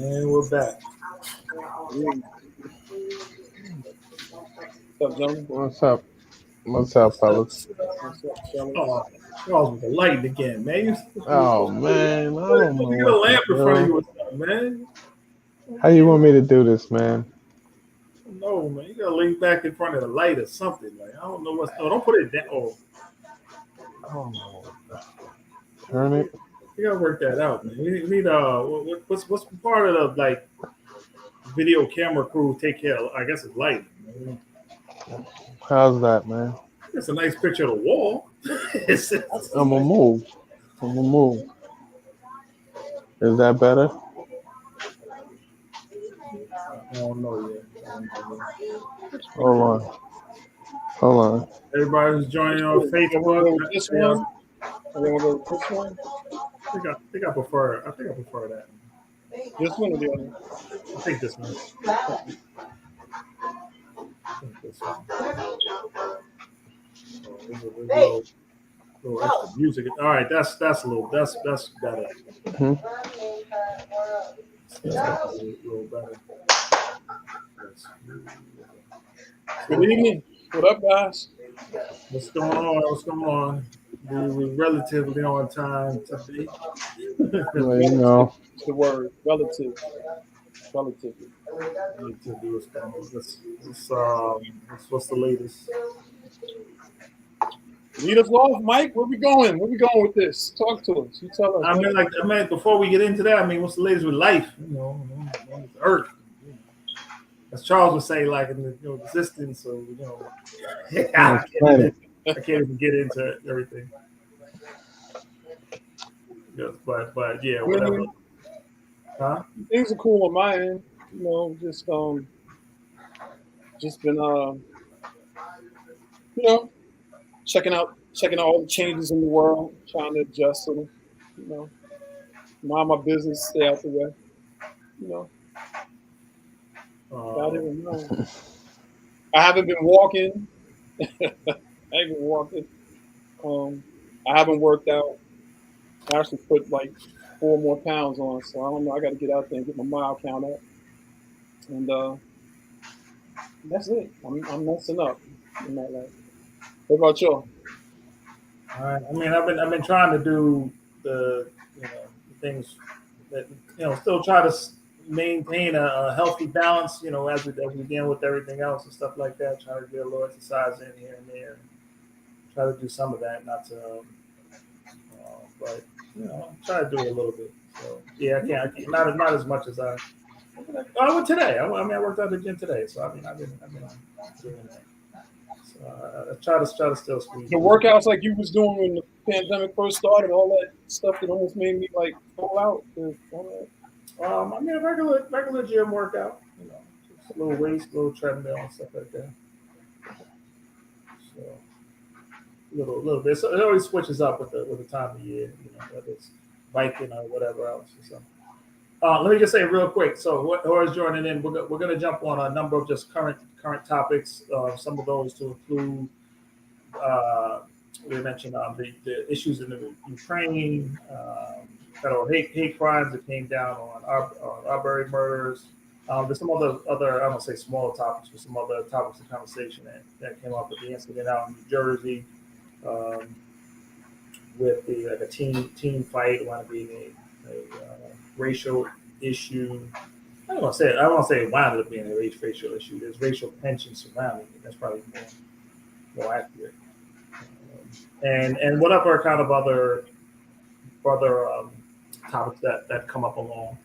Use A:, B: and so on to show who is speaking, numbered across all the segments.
A: And we're back.
B: What's up, gentlemen?
C: What's up? What's up, fellas?
B: What's up, fellas?
A: Oh, Charles with the light again, man.
C: Oh man, I don't know
A: You get a
C: what
A: lamp
C: to
A: in front of
C: do.
A: you or something, man.
C: How you want me to do this, man?
A: No, man. You gotta lean back in front of the light or something. Like I don't know what's. No, don't put it down. Oh,
C: I don't know. Turn it.
A: you gotta work that out, man. We need what's part of the like video camera crew take care of? I guess it's light. Man.
C: How's that, man?
A: It's a nice picture of the wall. It's
C: I'm gonna move. Is that better?
A: I don't know yet.
C: Hold on.
A: Everybody who's joining on Facebook.
B: This one? Everyone go with this one?
A: I think I prefer that.
B: This one or the other?
A: I think this one. There's a little extra music. All right, that's better.
C: Mm-hmm.
A: That's a little better.
B: Good evening. What up, guys?
A: What's going on? We're relatively on time today.
C: Well, you know.
B: It's the word relative. Relatively.
A: What's the latest?
B: Lead us off, Mike. Where we going? Where we going with this? Talk to us. You tell us.
A: I mean, before we get into that, what's the latest with life? Earth. As Charles would say, like in the existence. So I can't even get into everything. Yes, but yeah, whatever. Huh?
B: Things are cool on my end. Just been checking out all the changes in the world, trying to adjust to them, mind my business, stay out the way. Not even know. I haven't been walking. I haven't worked out. I actually put like 4 more pounds on, so I don't know. I got to get out there and get my mile count up, and that's it. I'm messing up in that life. What about y'all?
A: I mean, I've been trying to do the things that still try to maintain a healthy balance. As we deal with everything else and stuff like that. Try to get a little exercise in here and there. Try to do some of that, not to, but try to do it a little bit. So yeah, I can't not as much as I went today. I worked out at the gym today, so I've been doing that. So I try to still squeeze
B: the workouts like you was doing when the pandemic first started, all that stuff that almost made me like fall out.
A: I mean, a regular gym workout, just a little weights, a little treadmill and stuff like that. So little bit. So it always switches up with the time of year, whether it's biking or whatever else. So let me just say real quick. So whoever's joining in, we're going to jump on a number of just current topics. Some of those to include. We mentioned the issues in the Ukraine, federal hate crimes that came down on Arberys murders. There's some other I don't say smaller topics, but some other topics of conversation that came up with the incident out in New Jersey with a teen fight, wound up being a racial issue. I don't want to say it wound up being a racial issue. There's racial tension surrounding it. That's probably more accurate. And whatever kind of other topics that come up along.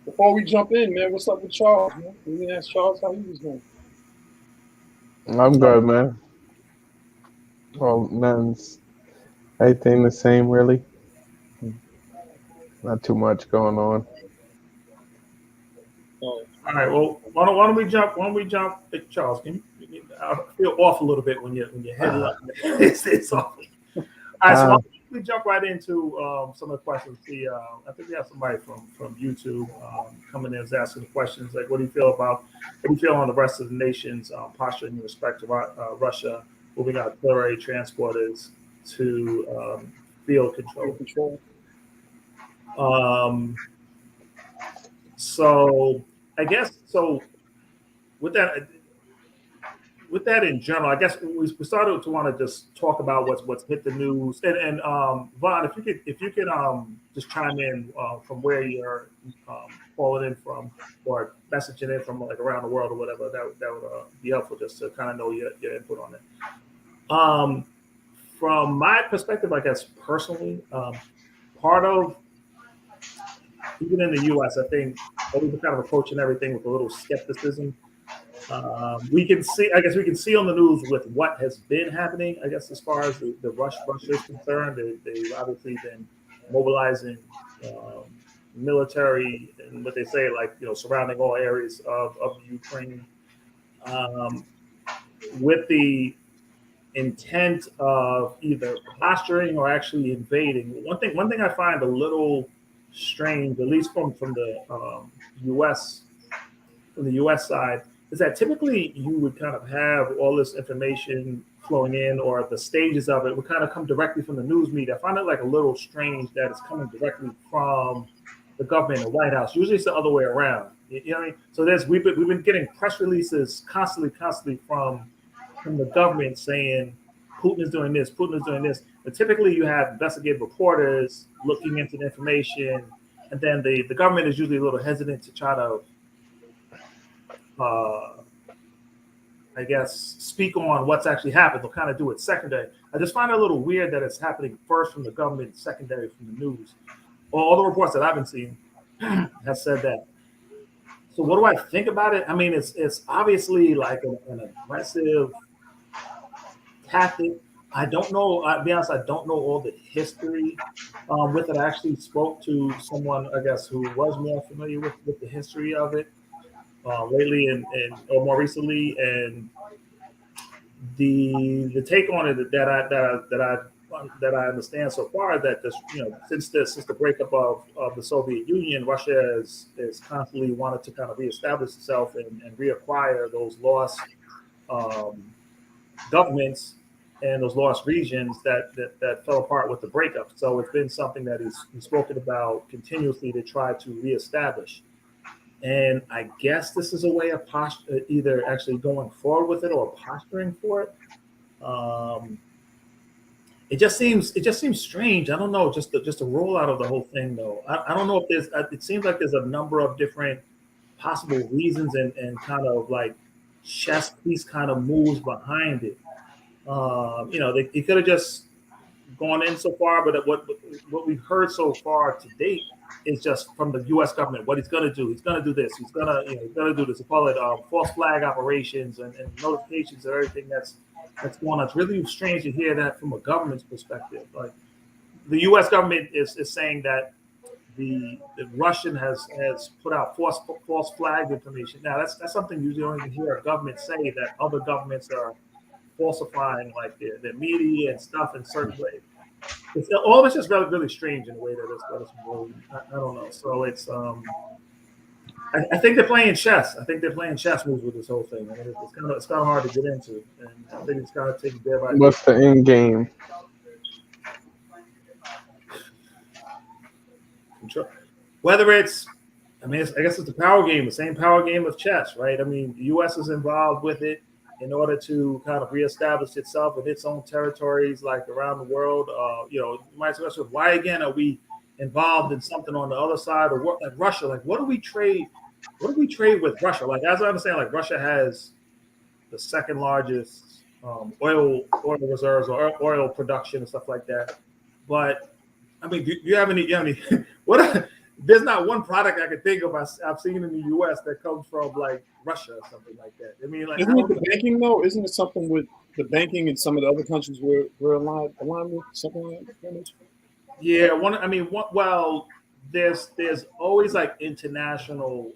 B: Before we jump in, man, what's up with Charles? Man? We didn't ask Charles how he was doing.
C: I'm good, man. Well, nothing's anything the same, really. Not too much going on.
A: All right. Well, why don't we jump? Hey, Charles, I feel off a little bit when your head up. It's off. All right. So we jump right into some of the questions. I think we have somebody from YouTube coming in and asking questions like, what do you feel on the rest of the nation's posture in respect to Russia moving artillery transporters to field control? So I guess so with that in general, I guess we started to want to just talk about what's hit the news. And Vaughn, if you could just chime in from where you're calling in from or messaging in from like around the world or whatever, that would be helpful just to kind of know your input on it. From my perspective, I guess personally, part of even in the U.S., I think always kind of approaching everything with a little skepticism. We can see, I guess, we can see on the news with what has been happening. I guess as far as the Russia is concerned, they've obviously been mobilizing um, military and what they say, like surrounding all areas of the Ukraine, um, with the intent of either posturing or actually invading. One thing I find a little strange, at least from the U.S. from the U.S. side, is that typically you would kind of have all this information flowing in, or the stages of it would kind of come directly from the news media. I find it like a little strange that it's coming directly from the government, the White House. Usually it's the other way around. You know what I mean? So we've been getting press releases constantly from the government saying Putin is doing this, Putin is doing this. But typically you have investigative reporters looking into the information, and then the government is usually a little hesitant to try to uh, I guess, speak on what's actually happened. They'll kind of do it secondary. I just find it a little weird that it's happening first from the government, secondary from the news. Well, all the reports that I've been seeing have said that. So what do I think about it? I mean, it's obviously like an aggressive tactic. I don't know. I'll be honest, I don't know all the history with it. I actually spoke to someone, I guess, who was more familiar with the history of it lately and or more recently, and the take on it that I understand so far, that this since the breakup of the Soviet Union, Russia is constantly wanted to kind of reestablish itself and reacquire those lost um, governments and those lost regions that fell apart with the breakup. So it's been something that he's spoken about continuously to try to reestablish. And I guess this is a way of either actually going forward with it or posturing for it. Um, it just seems strange. I don't know, just the rollout of the whole thing though. I don't know if there's. It seems like there's a number of different possible reasons and kind of like chess piece kind of moves behind it. They could have just gone in so far, but what we've heard so far to date is just from the U.S. government what he's going to do. He's going to do this. He's going to do this. They call it false flag operations and notifications of everything that's going on. It's really strange to hear that from a government's perspective. Like the U.S. government is saying that the Russian has put out false flag information. Now that's something you don't even hear a government say, that other governments are falsifying like their media and stuff in certain ways. All of it's just really, really strange in a way that it's rolling. I don't know. So it's I think they're playing chess. I think they're playing chess moves with this whole thing. I mean, it's kind of hard to get into, and I think it's kind of taken day by day.
C: What's the end game?
A: Whether it's, I mean, I guess it's the power game, the same power game of chess, right? I mean, the U.S. is involved with it in order to kind of reestablish itself in its own territories, like around the world. You might ask yourself, why again are we involved in something on the other side, or what? Like Russia, like what do we trade? What do we trade with Russia? Like as I understand, like Russia has the second largest oil reserves or oil production and stuff like that. But I mean, do you have any? What? There's not one product I can think of I've seen in the U.S. that comes from like Russia or something like that. I mean, like
B: Isn't it the banking though? Isn't it something with the banking in some of the other countries we're aligned with something like that?
A: yeah, well, there's always like international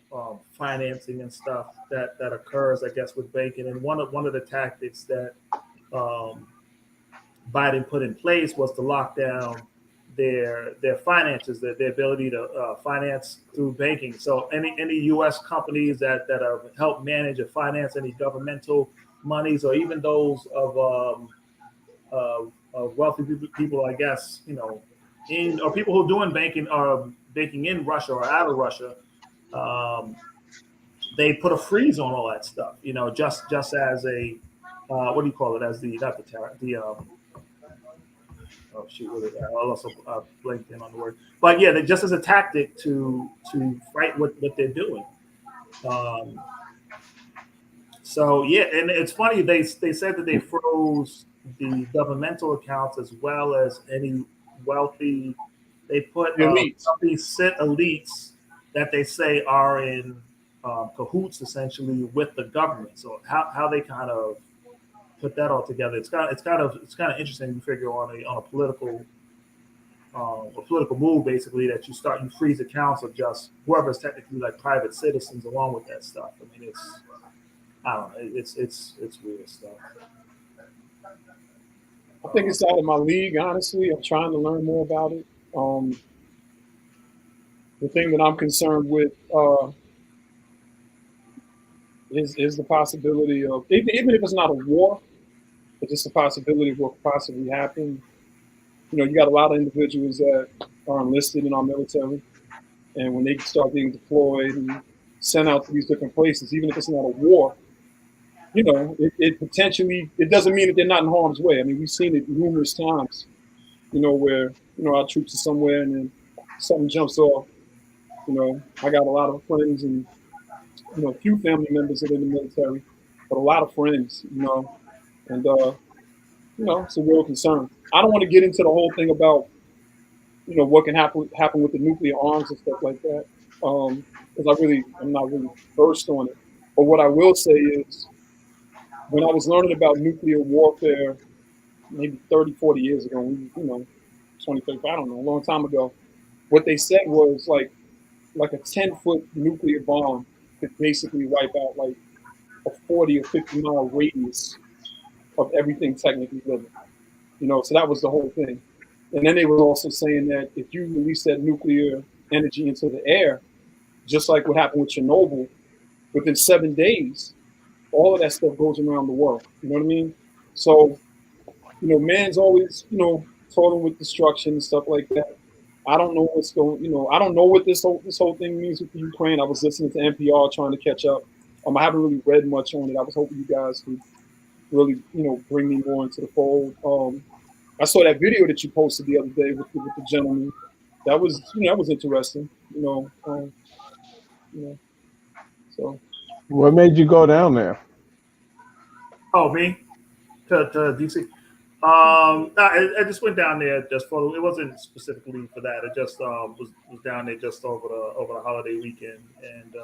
A: financing and stuff that occurs, I guess, with banking. And one of the tactics that um, Biden put in place was to lock down their finances, their ability to finance through banking. So any U.S. companies that have helped manage or finance any governmental monies, or even those of wealthy people, I guess, in or people who are doing banking in Russia or out of Russia, they put a freeze on all that stuff. Just as a what do you call it? As the not the terror, the oh shoot, what is that? I also blanked in on the word, but yeah, just as a tactic to fight what they're doing. Um, so yeah, and it's funny they said that they froze the governmental accounts as well as any wealthy. They put
B: The elites.
A: these set elites that they say are in cahoots essentially with the government. So how they kind of put that all together, it's kind of interesting. You figure on a political move basically that you freeze accounts of just whoever's technically like private citizens along with that stuff. I mean, I don't know. It's weird stuff.
B: I think it's out of my league, honestly. I'm trying to learn more about it. The thing that I'm concerned with is the possibility of, even if it's not a war, but just the possibility of what could possibly happen. You got a lot of individuals that are enlisted in our military, and when they start being deployed and sent out to these different places, even if it's not a war, it potentially, it doesn't mean that they're not in harm's way. I mean, we've seen it numerous times, where our troops are somewhere and then something jumps off. I got a lot of friends and a few family members that are in the military, but a lot of friends, and it's a real concern. I don't want to get into the whole thing about what can happen with the nuclear arms and stuff like that, because I'm not really versed on it. But what I will say is, when I was learning about nuclear warfare, maybe 30, 40 years ago, 20, 30, I don't know, a long time ago, what they said was like a 10-foot nuclear bomb could basically wipe out like a 40 or 50-mile radius of everything technically living. So that was the whole thing. And then they were also saying that if you release that nuclear energy into the air, just like what happened with Chernobyl, within 7 days, all of that stuff goes around the world. You know what I mean? So, man's always, toiling with destruction and stuff like that. I don't know what's going. I don't know what this whole thing means with the Ukraine. I was listening to NPR trying to catch up. I haven't really read much on it. I was hoping you guys could really, bring me more into the fold. I saw that video that you posted the other day with the gentleman. That was, that was interesting. You know. So
C: What made you go down there?
A: Oh, me to DC. No, I just went down there just for. It wasn't specifically for that. It just was down there just over the holiday weekend, and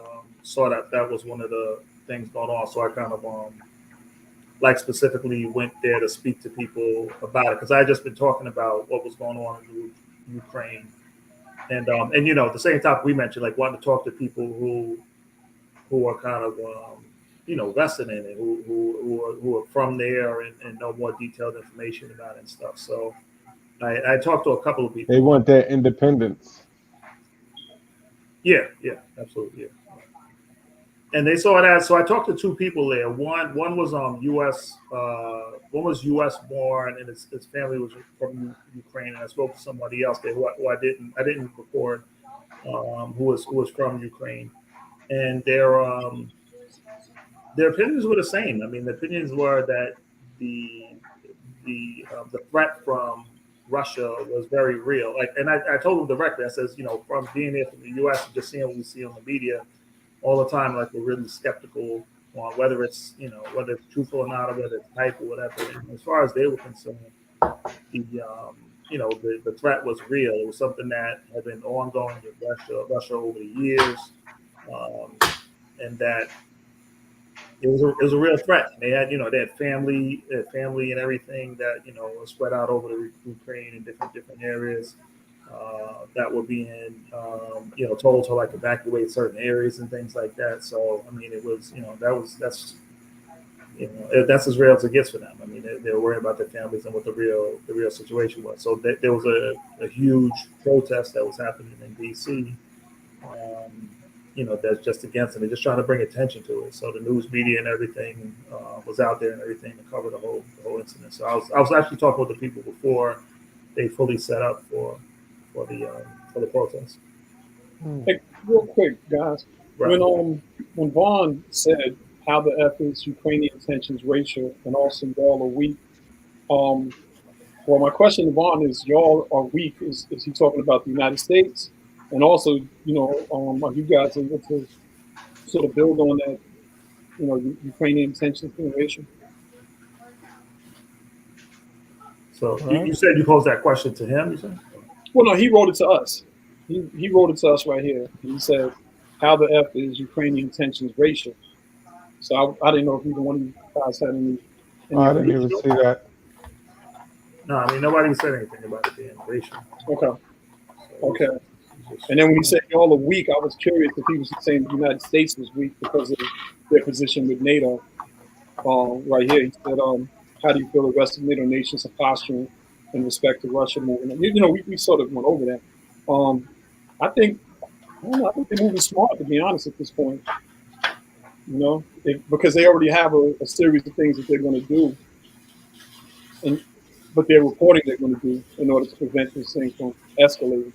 A: saw that was one of the things going on. So I kind of like specifically went there to speak to people about it because I had just been talking about what was going on in Ukraine, and at the same time we mentioned like wanting to talk to people who are kind of vested in it, who are from there and know more detailed information about it and stuff. So I talked to a couple of people.
C: They want their independence.
A: Yeah, absolutely, yeah. And they saw that. So I talked to two people there. One was U.S. One was U.S. born, and his family was from Ukraine. And I spoke to somebody else there who I didn't record, who was from Ukraine, and their opinions were the same. I mean, the opinions were that the threat from Russia was very real. Like, and I told them directly. I says, from being there from the U.S. and just seeing what we see on the media all the time, like we're really skeptical on whether it's truthful or not, or whether it's hype or whatever. And as far as they were concerned, the threat was real. It was something that had been ongoing with Russia over the years, and that it was a real threat. They had family and everything that was spread out over the Ukraine in different areas that were being told to like evacuate certain areas and things like that. So I mean, it was that's as real as it gets for them. I mean, they were worried about their families and what the real situation was. So there was a huge protest that was happening in DC. That's just against it. They're just trying to bring attention to it. So the news media and everything was out there and everything to cover the whole incident. So I was actually talking with the people before they fully set up for the protest.
B: Hey, real quick, guys.
A: Right.
B: When Vaughn said how the F is Ukrainian tensions racial and also y'all are weak, um, well, my question to Vaughn is y'all are weak. Is he talking about the United States? And also, are you guys able to sort of build on that, Ukrainian tensions being racial?
A: So
C: Right.
A: you said you posed that question to him. You said.
B: Well, no, he wrote it to us. He wrote it to us right here. He said, "How the F is Ukrainian tensions racial?" So I didn't know if either one of you guys had
C: Oh,
B: any
C: I
B: other.
C: didn't even see that.
A: No, I mean nobody said anything about it being racial.
B: Okay,
A: So
B: okay.
A: it's just,
B: And then when he said y'all are weak, I was curious if he was saying the United States was weak because of their position with NATO. Right here, he said, "How do you feel the rest of NATO nations are posturing in respect to Russia moving?" We sort of went over that. Um, I think I don't know. I think they're moving smart, to be honest, at this point. Because they already have a series of things that they're going to do, and but they're reporting they're going to do in order to prevent this thing from escalating.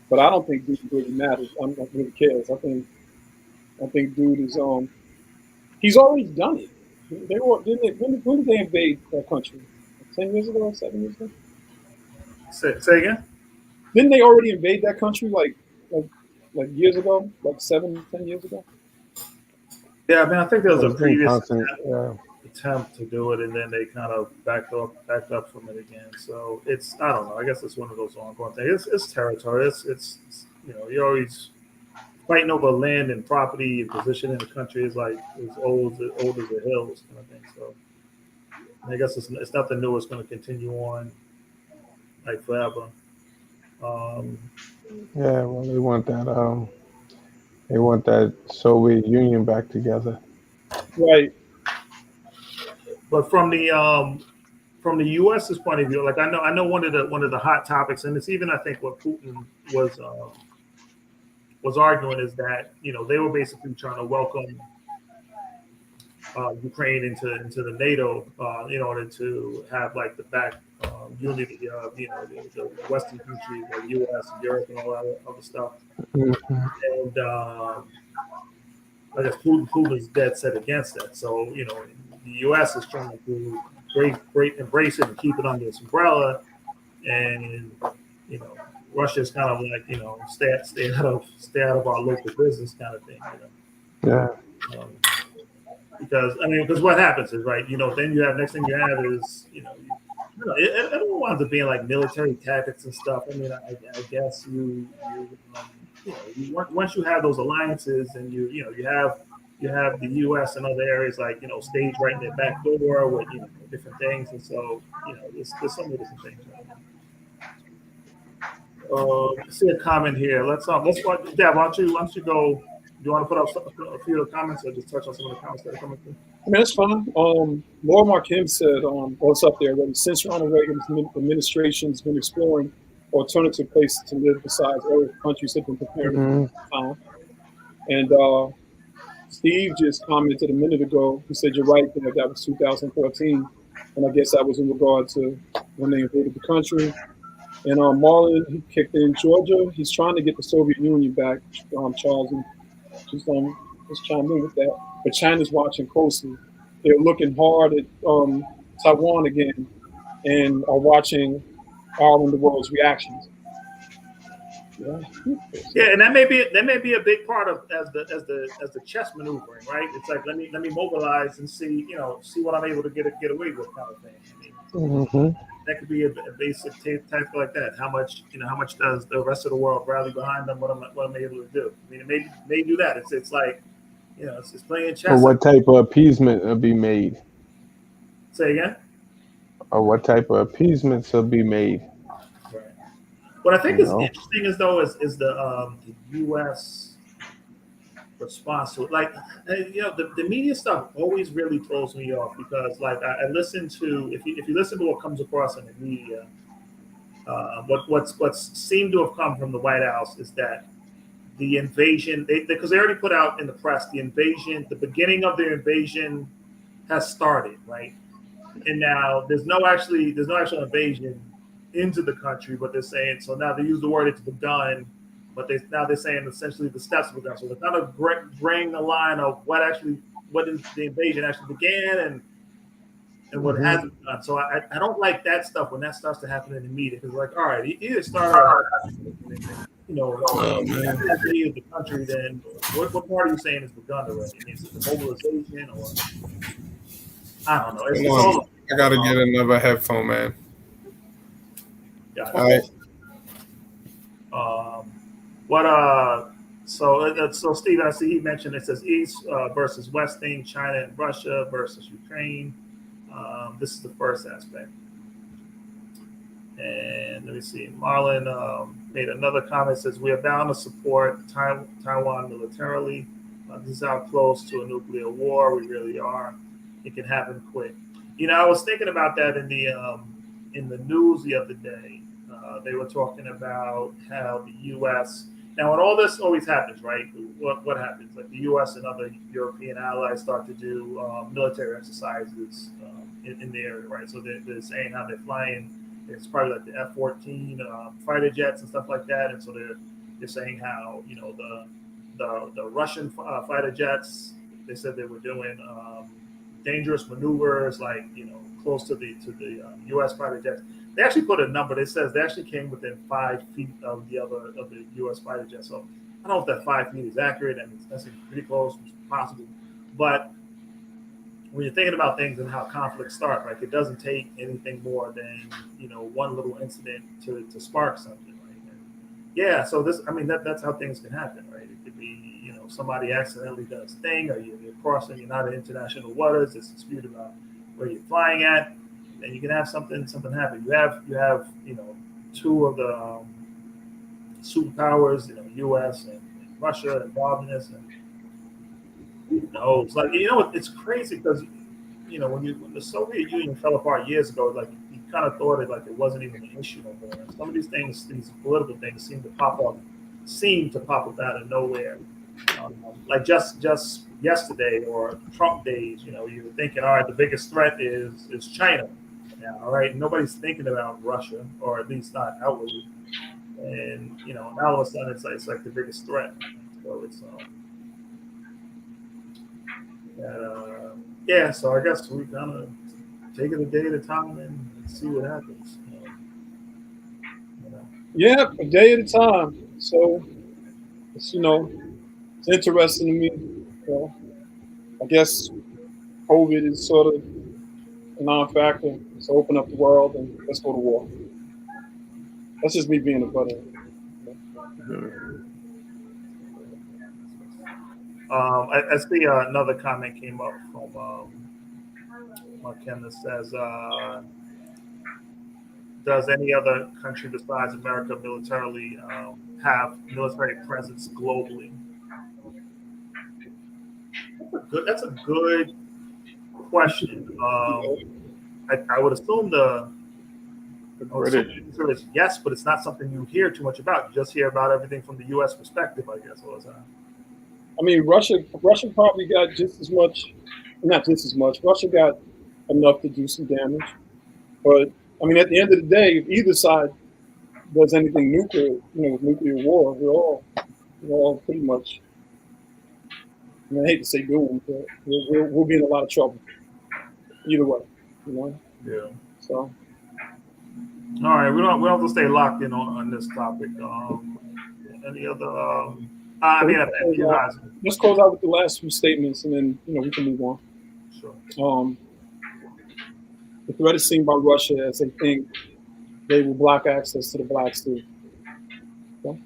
B: But I don't think dude really matters. I don't really cares. I think dude is he's already done it. They were didn't they, when did they invade that country? 10 years ago, 7 years ago?
A: say again.
B: Didn't they already invade that country like like years ago, like 7, 10 years ago?
A: Yeah, I mean I think there was a
C: It's been
A: previous
C: constant. Yeah.
A: attempt to do it, and then they kind of backed up from it again. So it's I don't know. I guess it's one of those ongoing things. It's territory. It's you're always fighting over land and property and position in the country is like as old as the hills kind of thing. So I guess it's nothing new. It's going to continue on like forever. Um,
C: Yeah. Well, they want that. They want that Soviet Union back together.
B: Right.
A: but from the U.S.'s point of view, like I know one of the hot topics, and it's even I think what Putin was arguing is that they were basically trying to welcome Ukraine into the NATO in order to have like the back unity of the Western countries like U.S. and Europe and all that other stuff.
C: Mhm.
A: And I guess Putin is dead set against that. So the U.S. is trying to embrace it and keep it under its umbrella, and you know Russia's kind of like stay out of our local business kind of thing.
C: Yeah.
A: Because what happens is right. Then you have next thing you have is it all winds up being like military tactics and stuff. I mean, I guess once you have those alliances and you have the U.S. and other areas like stage right in their back door with different things, and so there's so many different things. I see a comment here. Let's watch. Dad, why don't you go? Do you want to put up a few of the comments or just touch on some of the comments that are coming through?
B: I mean, that's fine. Laura Markim said, it's up there already. Since Ronald Reagan's administration's been exploring alternative places to live besides Arab countries have been preparing
C: Mhm.
B: for time. And Steve just commented a minute ago. He said, "You're right there. That was 2014." And I guess that was in regard to when they invaded the country. And Marlon, he kicked in Georgia. He's trying to get the Soviet Union back, Charles. And just just chime in with that. But China's watching closely. They're looking hard at Taiwan again and are watching all in the world's reactions. Yeah.
A: Yeah, and that may be a big part of as the chess maneuvering, right? It's like let me mobilize and see what I'm able to get away with kind of thing. I mean,
C: Mhm.
A: that could be a basic tactic like that. How much does the rest of the world rally behind them? What am I able to do? I mean, it may do that. It's like it's playing
C: Or
A: chess.
C: what type of appeasement will be made?
A: Say again.
C: Or what type of appeasements will be made?
A: Right. What I
C: You
A: think is
C: know.
A: interesting is though is the U.S. response to it. Like, the media stuff always really throws me off because, like, I listen to if you listen to what comes across in the media, what's seemed to have come from the White House is that the invasion, because they already put out in the press the beginning of the invasion has started, right? And now there's no actual invasion into the country, but they're saying so now they use the word it's begun but they're saying essentially the steps were done. So they're kind of bring the line of what is the invasion actually began and what hasn't done. So I don't like that stuff when that starts to happen in the media because like, all right, either start
D: Oh man.
A: invaded the country, then what part are you saying is begun already? I mean, is it the mobilization or I don't know. It's
D: Hold
A: all
D: on. I gotta get another headphone, man.
A: yeah.
D: All right.
A: What so Steve, I see he mentioned it says East versus West thing, China and Russia versus Ukraine. This is the first aspect. And let me see. Marlon made another comment. Says we are bound to support Taiwan militarily. This is how close to a nuclear war we really are. It can happen quick. You know, I was thinking about that in the news the other day. They were talking about how the U.S. Now, when all this always happens, right? What happens? Like the U.S. and other European allies start to do military exercises in the area, right? So they're saying how they're flying. It's probably like the F-14 fighter jets and stuff like that, and so they're saying how the Russian fighter jets. They said they were doing dangerous maneuvers, like close to the U.S. fighter jets. They actually put a number. It says they actually came within 5 feet of the U.S. fighter jet. So I don't know if that 5 feet is accurate. I mean, that's pretty close, it's possible. But when you're thinking about things and how conflicts start, like it doesn't take anything more than one little incident to spark something, right? And yeah. So that's how things can happen, right? It could be somebody accidentally does a thing, or you're crossing, you're not in international waters. There's a dispute about where you're flying at. And you can have something happen. You have two of the superpowers, U.S. and Russia involved in this, and it's like it's crazy because when the Soviet Union fell apart years ago, like you kind of thought it wasn't even an issue no more. And some of these things, these political things, seem to pop up out of nowhere. Like just yesterday or Trump days, you were thinking, all right, the biggest threat is China. Yeah, all right. Nobody's thinking about Russia, or at least not outwardly. And now all of a sudden it's like the biggest threat. So it's yeah. So I guess we kind of take it a day at a time and see what happens.
B: Yeah, a day at a time. So it's it's interesting to me. I guess COVID is sort of a non-factor. So open up the world and let's go to war. That's just me being a butter.
A: I see another comment came up from Mark that says, does any other country besides America militarily have military presence globally? That's a good question. I would assume the answer is yes, but it's not something you hear too much about. You just hear about everything from the U.S. perspective, I guess.
B: I mean, Russia probably got just as much, not just as much. Russia got enough to do some damage, but I mean, at the end of the day, if either side does anything nuclear, with nuclear war, we're all pretty much. I mean, I hate to say doomed, but we'll be in a lot of trouble either way.
A: Yeah.
B: So.
A: All right, we don't have to stay locked in on this topic. Any other?
B: Let's close out with the last few statements, and then we can move on.
A: Sure.
B: The threat is seen by Russia as they think they will block access to the Black Sea. Okay?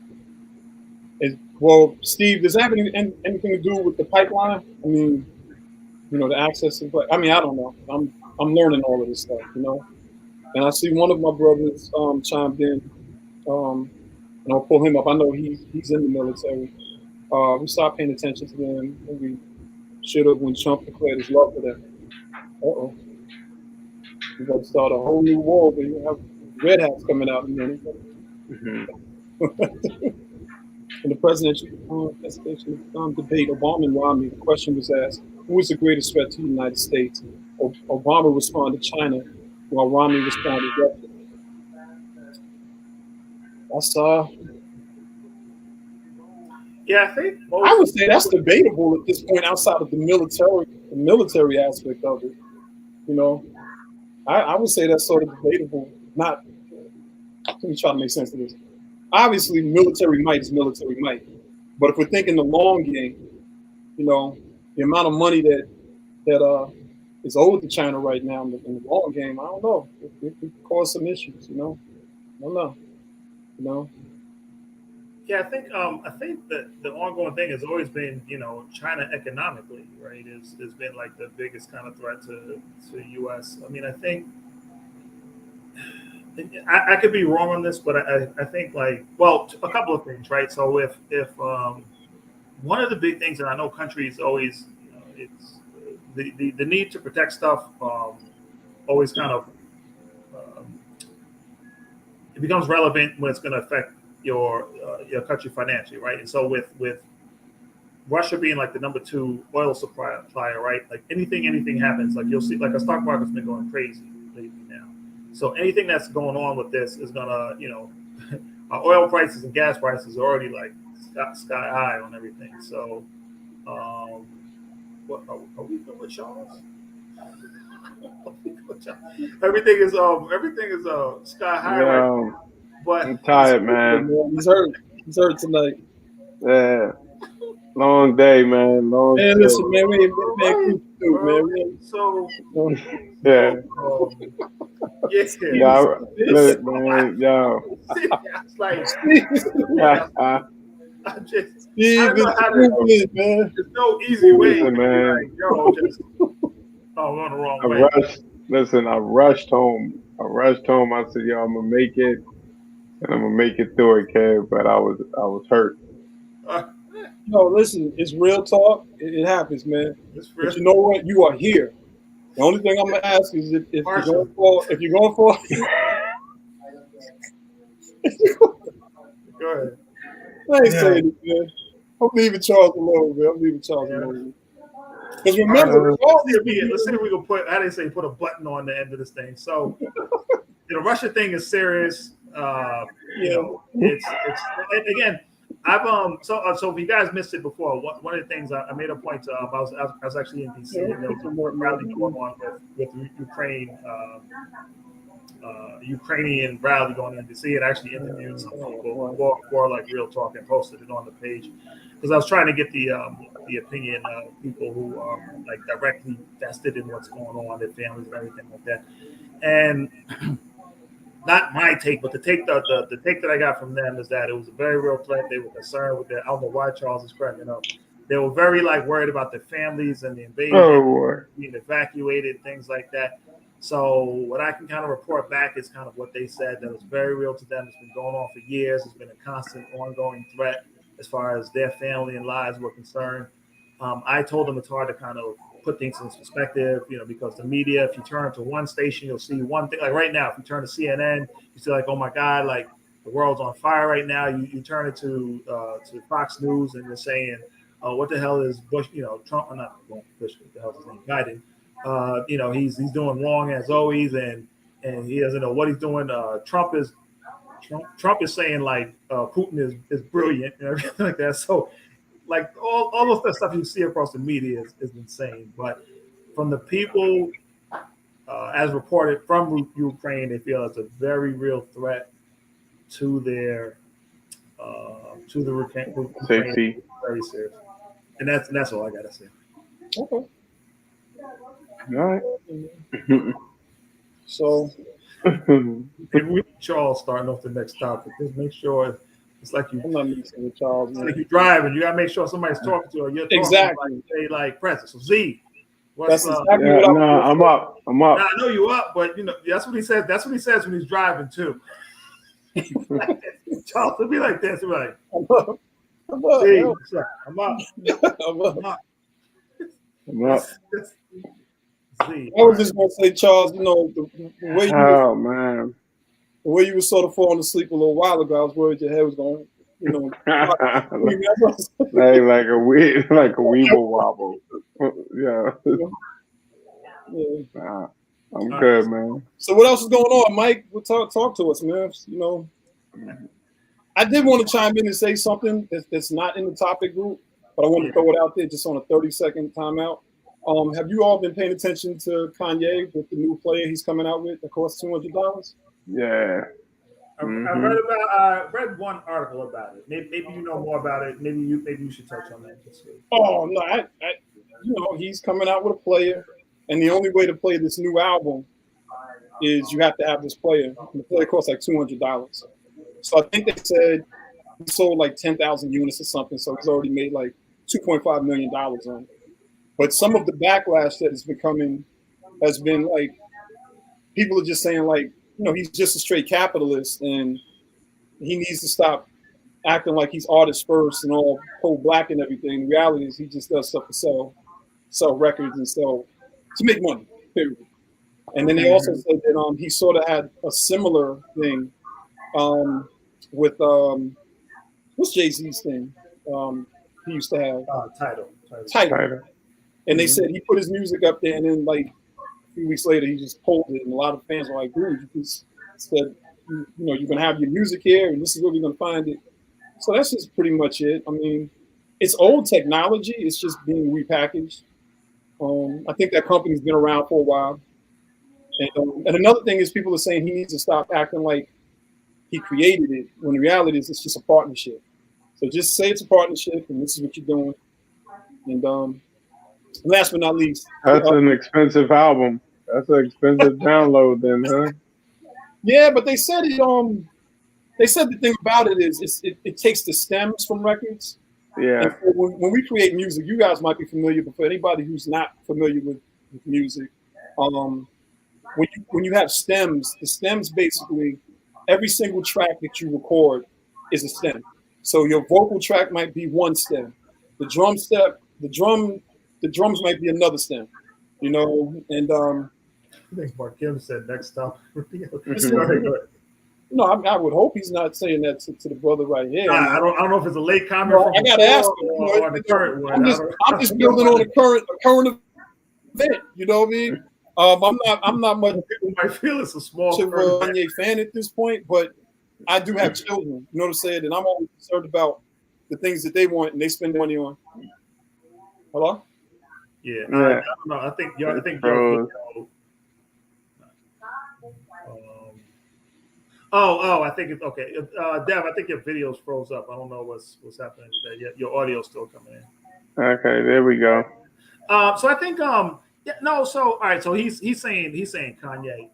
B: Well, Steve, does that have anything to do with the pipeline? I mean, the access to. I mean, I don't know. I'm learning all of this stuff, And I see one of my brothers chimed in, and I'll pull him up. I know he's in the military. We stopped paying attention to them, and we should have when Trump declared his love for them. Uh-oh. We're going to start a whole new war, but you have red hats coming out in a minute. In the presidential debate, Obama and Romney, the question was asked, who is the greatest threat to the United States? Obama responded China, while Romney responded Russia.
A: Yeah, I think
B: I would say that's debatable at this point outside of the military aspect of it. You know, I would say that's sort of debatable. Not, let me try to make sense of this. Obviously, military might is military might. But if we're thinking the long game, you know, the amount of money that is owed to China right now in the long game, I don't know. It could cause some issues, you know. I don't know. You know.
A: Yeah, I think that the ongoing thing has always been, China economically, right? Has been like the biggest kind of threat to the U.S. I mean, I think I could be wrong on this, but I think like, well, a couple of things, right? So if one of the big things, and I know countries always, it's the need to protect stuff, always kind of um, it becomes relevant when it's going to affect your country financially, right? And so with Russia being like the number two oil supplier, right? Like anything happens, like you'll see, like a stock market's been going crazy lately now. So anything that's going on with this is gonna, our oil prices and gas prices are already like sky high on everything. So, um, what are we good with Charles? Everything is sky high right now.
C: Yeah,
A: But
C: I'm tired, man.
B: He's hurt. He's hurt tonight.
C: Yeah, long day, man. Long
B: Man,
C: day.
B: listen, man, we ain't been
A: right,
B: through,
A: bro.
B: man.
A: So
C: Yeah,
A: yes,
C: yeah.
B: This,
C: Look, man, yo.
A: it's like
C: Yeah,
A: I just I
B: Steve
A: don't know
B: is
A: how to.
B: stupid, man.
A: There's no easy way to
C: listen,
A: be
C: man.
A: like, yo, just going the wrong
C: I
A: way.
C: rushed. Listen, I rushed home. I said, "Yo, I'm gonna make it, and I'm gonna make it through it, kid." But I was hurt.
A: Uh,
B: No, listen, it's real talk. It happens, man.
A: it's
B: But
A: real
B: you know what? You are here. The only thing I'm gonna ask is if you're
A: partial.
B: going for
A: Go ahead.
B: I ain't
C: Yeah.
B: saying it, man. I'm leaving Charles alone, man. I'm leaving Charles
A: Yeah.
B: alone. Because
A: All
B: remember,
A: right.
B: Charles
A: Let's see if we can put. How they say put a button on the end of this thing. So the Russia thing is serious.
B: Yeah.
A: It's and again. So if you guys missed it before, one of the things I made a point to, I was actually in DC and there was a rally going on with Ukraine, Ukrainian rally going on in DC, and actually interviewed some people for like Real Talk and posted it on the page because I was trying to get the opinion of people who are like directly vested in what's going on, their families and everything like that, and not my take, but the take the take that I got from them is that it was a very real threat. They were concerned with their. I don't know why Charles is cracking up. They were very like worried about their families and the invasion,
C: Oh boy.
A: being evacuated, things like that. So what I can kind of report back is kind of what they said. That was very real to them. It's been going on for years. It's been a constant, ongoing threat as far as their family and lives were concerned. I told them it's hard to kind of put things in perspective, because the media, if you turn to one station, you'll see one thing. Like right now, if you turn to CNN, you see like, oh my God, like the world's on fire right now. You turn it to Fox News and you're saying, what the hell is Bush, Trump, or not Bush, what the hell is his name, Biden. He's doing wrong as always, and he doesn't know what he's doing. Trump is saying like Putin is brilliant and everything like that. So like all of the stuff you see across the media is insane. But from the people, as reported from Ukraine, they feel it's a very real threat to their to the Ukraine.
C: Safety.
A: Very serious, and that's all I gotta say.
B: Okay.
C: All right.
B: So
A: If we Charles starting off the next topic, just make sure it's like
B: I'm not mixing with Charles,
A: it's
B: man.
A: like you driving. You gotta make sure somebody's talking to you. Or you're talking
B: Exactly.
A: like present. So Z,
B: That's
A: what's
B: exactly
C: Yeah,
B: what I
C: no, I'm up. I'm
A: Now,
C: up.
A: I know you up, but that's what he says. That's what he says when he's driving too. Charles would be like this. He'd be like,
B: I'm up. I'm up.
A: "Hey,
B: man.
A: what's up? I'm up.
B: I'm up.
A: I'm up."
C: I'm up.
A: Z.
B: I was just gonna say, Charles, the
C: Oh man.
B: way you were sort of falling asleep a little while ago, I was worried your head was going,
C: like a weeble wobble. Yeah.
B: Yeah.
C: Nah, I'm good, man.
B: So what else is going on, Mike? Talk to us, man. I did want to chime in and say something that's not in the topic group, but I want to throw it out there just on a 30-second timeout. Have you all been paying attention to Kanye with the new player he's coming out with that costs $200?
C: Yeah.
A: I read one article about it. Maybe you know more about it. Maybe you should touch on that.
B: Oh no, he's coming out with a player, and the only way to play this new album is you have to have this player. And the player costs like $200. So I think they said he sold like 10,000 units or something. So he's already made like $2.5 million on it. But some of the backlash that has been coming has been like people are just saying like, he's just a straight capitalist and he needs to stop acting like he's artist first and all pro-black and everything. The reality is he just does stuff to sell records and to make money, period. And then they also said that he sort of had a similar thing with what's Jay-Z's thing? He used to have Title. And they said he put his music up there, and then like a few weeks later, he just pulled it, and a lot of fans were like, "Dude, you just said you're gonna have your music here, and this is where we're gonna find it." So that's just pretty much it. I mean, it's old technology; it's just being repackaged. I think that company's been around for a while. And another thing is people are saying he needs to stop acting like he created it, when the reality is it's just a partnership. So just say it's a partnership, and this is what you're doing. And last but not least,
C: that's an expensive album. That's an expensive download, then, huh?
B: Yeah, but they said it. They said the thing about it is it takes the stems from records.
C: Yeah.
B: And so when we create music, you guys might be familiar, but for anybody who's not familiar with music, when you have stems, the stems basically every single track that you record is a stem. So your vocal track might be one stem. The drums might be another stem. And
A: I think Mark Kim said next time.
B: No, I would hope he's not saying that to the brother right here.
A: I don't know if it's a late comment.
B: I got to ask him.
A: Or the current one.
B: I'm just building on a current event. You know what I mean? I'm not much.
A: People might feel it's a small
B: Kanye fan at this point, but I do have children. You know what I'm saying? And I'm always concerned about the things that they want and they spend money on. Hello?
A: Yeah. I don't know. I think I think it's okay. Dev, I think your video's froze up. I don't know what's happening with that. Your audio's still coming in.
C: Okay, there we go.
A: So I think So all right. So he's saying Kanye.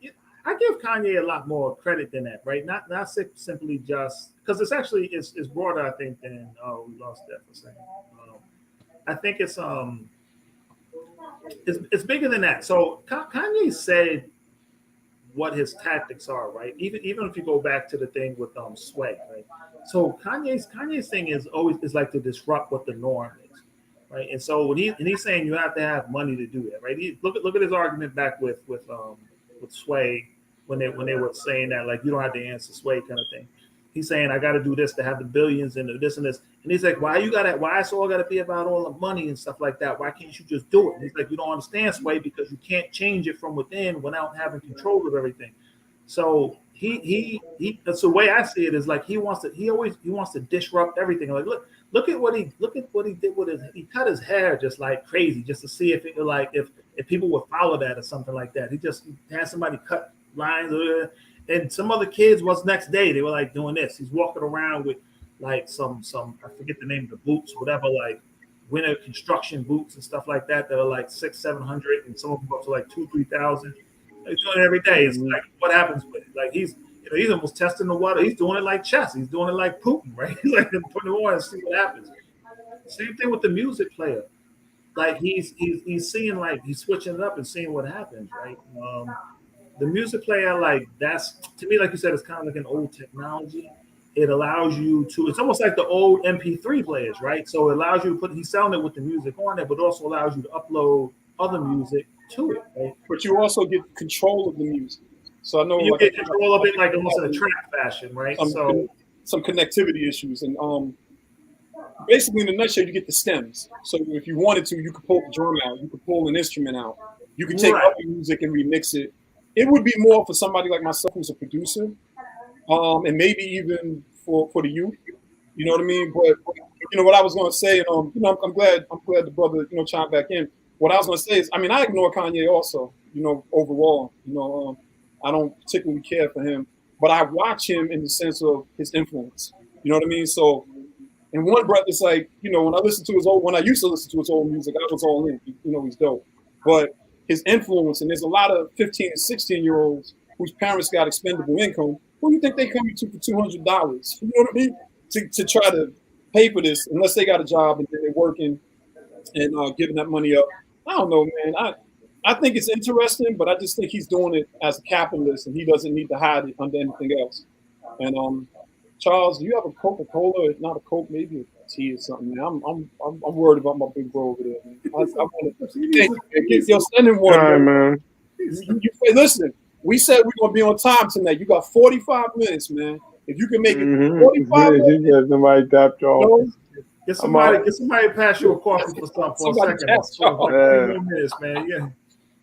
A: I give Kanye a lot more credit than that, right? Not simply just because it's broader. I think than we lost that for a second. I think it's bigger than that. So Kanye said what his tactics are, right? Even if you go back to the thing with Sway, right? So Kanye's thing is like to disrupt what the norm is, right? And so when he's saying you have to have money to do that, right? Look at his argument back with Sway when they were saying that like you don't have to answer Sway kind of thing. He's saying I got to do this to have the billions and this and this, and he's like, why it's all got to be about all the money and stuff like that? Why can't you just do it? And he's like, you don't understand, Sway, because you can't change it from within without having control of everything. So he that's the way I see it is like he wants to disrupt everything. Like look at what he did with he cut his hair just like crazy just to see if it like if people would follow that or something like that. He just had somebody cut lines and some other kids was next day they were like doing this. He's walking around with like some I forget the name of the boots, whatever, like winter construction boots and stuff like that are like $600-700 and some of them up to like $2,000-3,000. He's doing it every day. It's like what happens with it? Like he's almost testing the water. He's doing it like chess. He's doing it like Putin, right? Like putting it on and see what happens. Same thing with the music player. Like he's seeing like he's switching it up and seeing what happens, right? The music player, like that's to me, like you said, it's kind of like an old technology. It allows you to. It's almost like the old MP3 players, right? So it allows you to he's selling it with the music on it, but also allows you to upload other music to it, right?
B: But you also get control of the music. So I know
A: you get control of it, like almost in a track fashion, right?
B: Some connectivity issues, and basically in a nutshell, you get the stems. So if you wanted to, you could pull the drum out, you could pull an instrument out, you could take other music and remix it. It would be more for somebody like myself who's a producer, and maybe even for the youth. You know what I mean? But what I was gonna say, and I'm glad the brother chimed back in. What I was gonna say is, I mean, I ignore Kanye also. Overall, I don't particularly care for him, but I watch him in the sense of his influence. You know what I mean? So, in one breath, it's like when I used to listen to his old music, I was all in. He's dope, but his influence, and there's a lot of 15 and 16-year-olds whose parents got expendable income. Who do you think they coming to for $200? You know what I mean? To try to pay for this, unless they got a job and then they're working and giving that money up. I don't know, man. I think it's interesting, but I just think he's doing it as a capitalist, and he doesn't need to hide it under anything else. And Charles, do you have a Coca-Cola? If not a Coke, maybe a tea or something. Man. I'm worried about my big bro over there. Man. I want to send him one.
C: All right, man.
B: Listen, we said we're gonna be on time tonight. You got 45 minutes, man. If you can make it 45 minutes,
C: somebody tapped you off.
A: Get somebody to pass you a coffee for a second. For like 3 minutes, man. Yeah.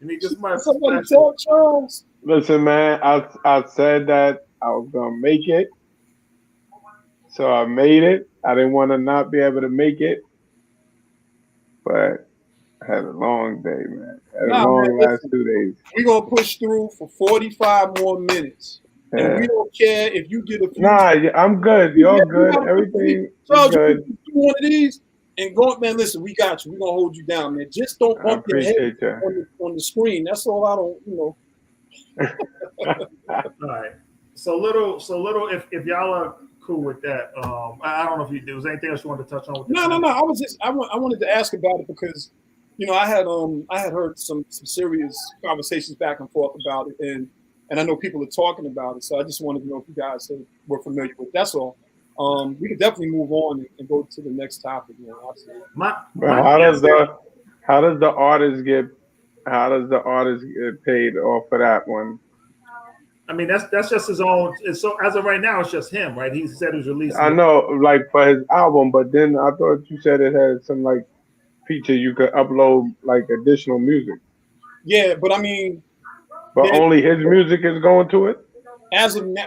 A: You need somebody
B: tell Charles.
C: Listen, man, I said that I was gonna make it. So I made it. I didn't want to not be able to make it. But I had a long day, man. Last 2 days.
B: We're gonna push through for 45 more minutes. Yeah. And we don't care if you get a few.
C: Nah, I'm good. You're good. Everything is good.
B: Do one of these and go, man. Listen, we got you. We're gonna hold you down, man. Just don't bump your head on the screen. That's all I don't,
A: All right. So little. If y'all are cool with that, I don't know if there was anything else you wanted to touch on.
B: No. I wanted to ask about it because, I had heard some serious conversations back and forth about it, and I know people are talking about it. So I just wanted to know if you guys were familiar with it. That's all. We could definitely move on and go to the next topic.
C: How does the artist get paid off of that one?
A: I mean, that's just his own. So as of right now, it's just him, right? He said he's releasing.
C: I know, like for his album, but then I thought you said it had some like feature you could upload like additional music.
B: Yeah, but I mean,
C: but only his music is going to it.
B: As of now,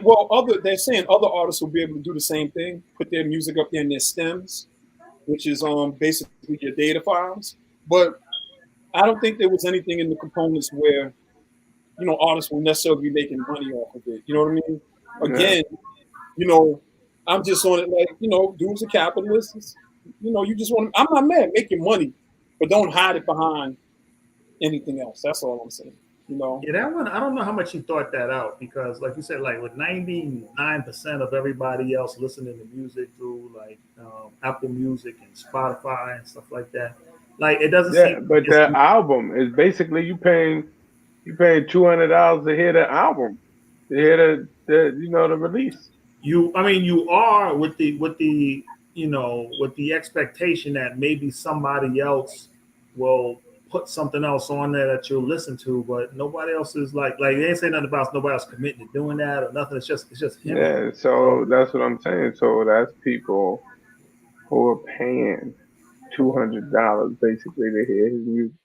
B: they're saying other artists will be able to do the same thing, put their music up there in their stems, which is basically your data files. But I don't think there was anything in the components where artists will necessarily be making money off of it. You know what I mean? Again, I'm just on it like, dudes are capitalists. You just want to, I'm not mad, make your money, but don't hide it behind anything else. That's all I'm saying.
A: Yeah, that one, I don't know how much he thought that out because, like you said, like with 99% of everybody else listening to music through like Apple Music and Spotify and stuff like that, like it doesn't.
C: Yeah, but the album is basically you paying $200 to hear the album, to hear the release. You
A: are with the expectation that maybe somebody else will put something else on there that you'll listen to, but nobody else is like they ain't saying nothing about nobody else committing to doing that or nothing. It's just him.
C: Yeah, so that's what I'm saying. So that's people who are paying $200 basically to hear his music.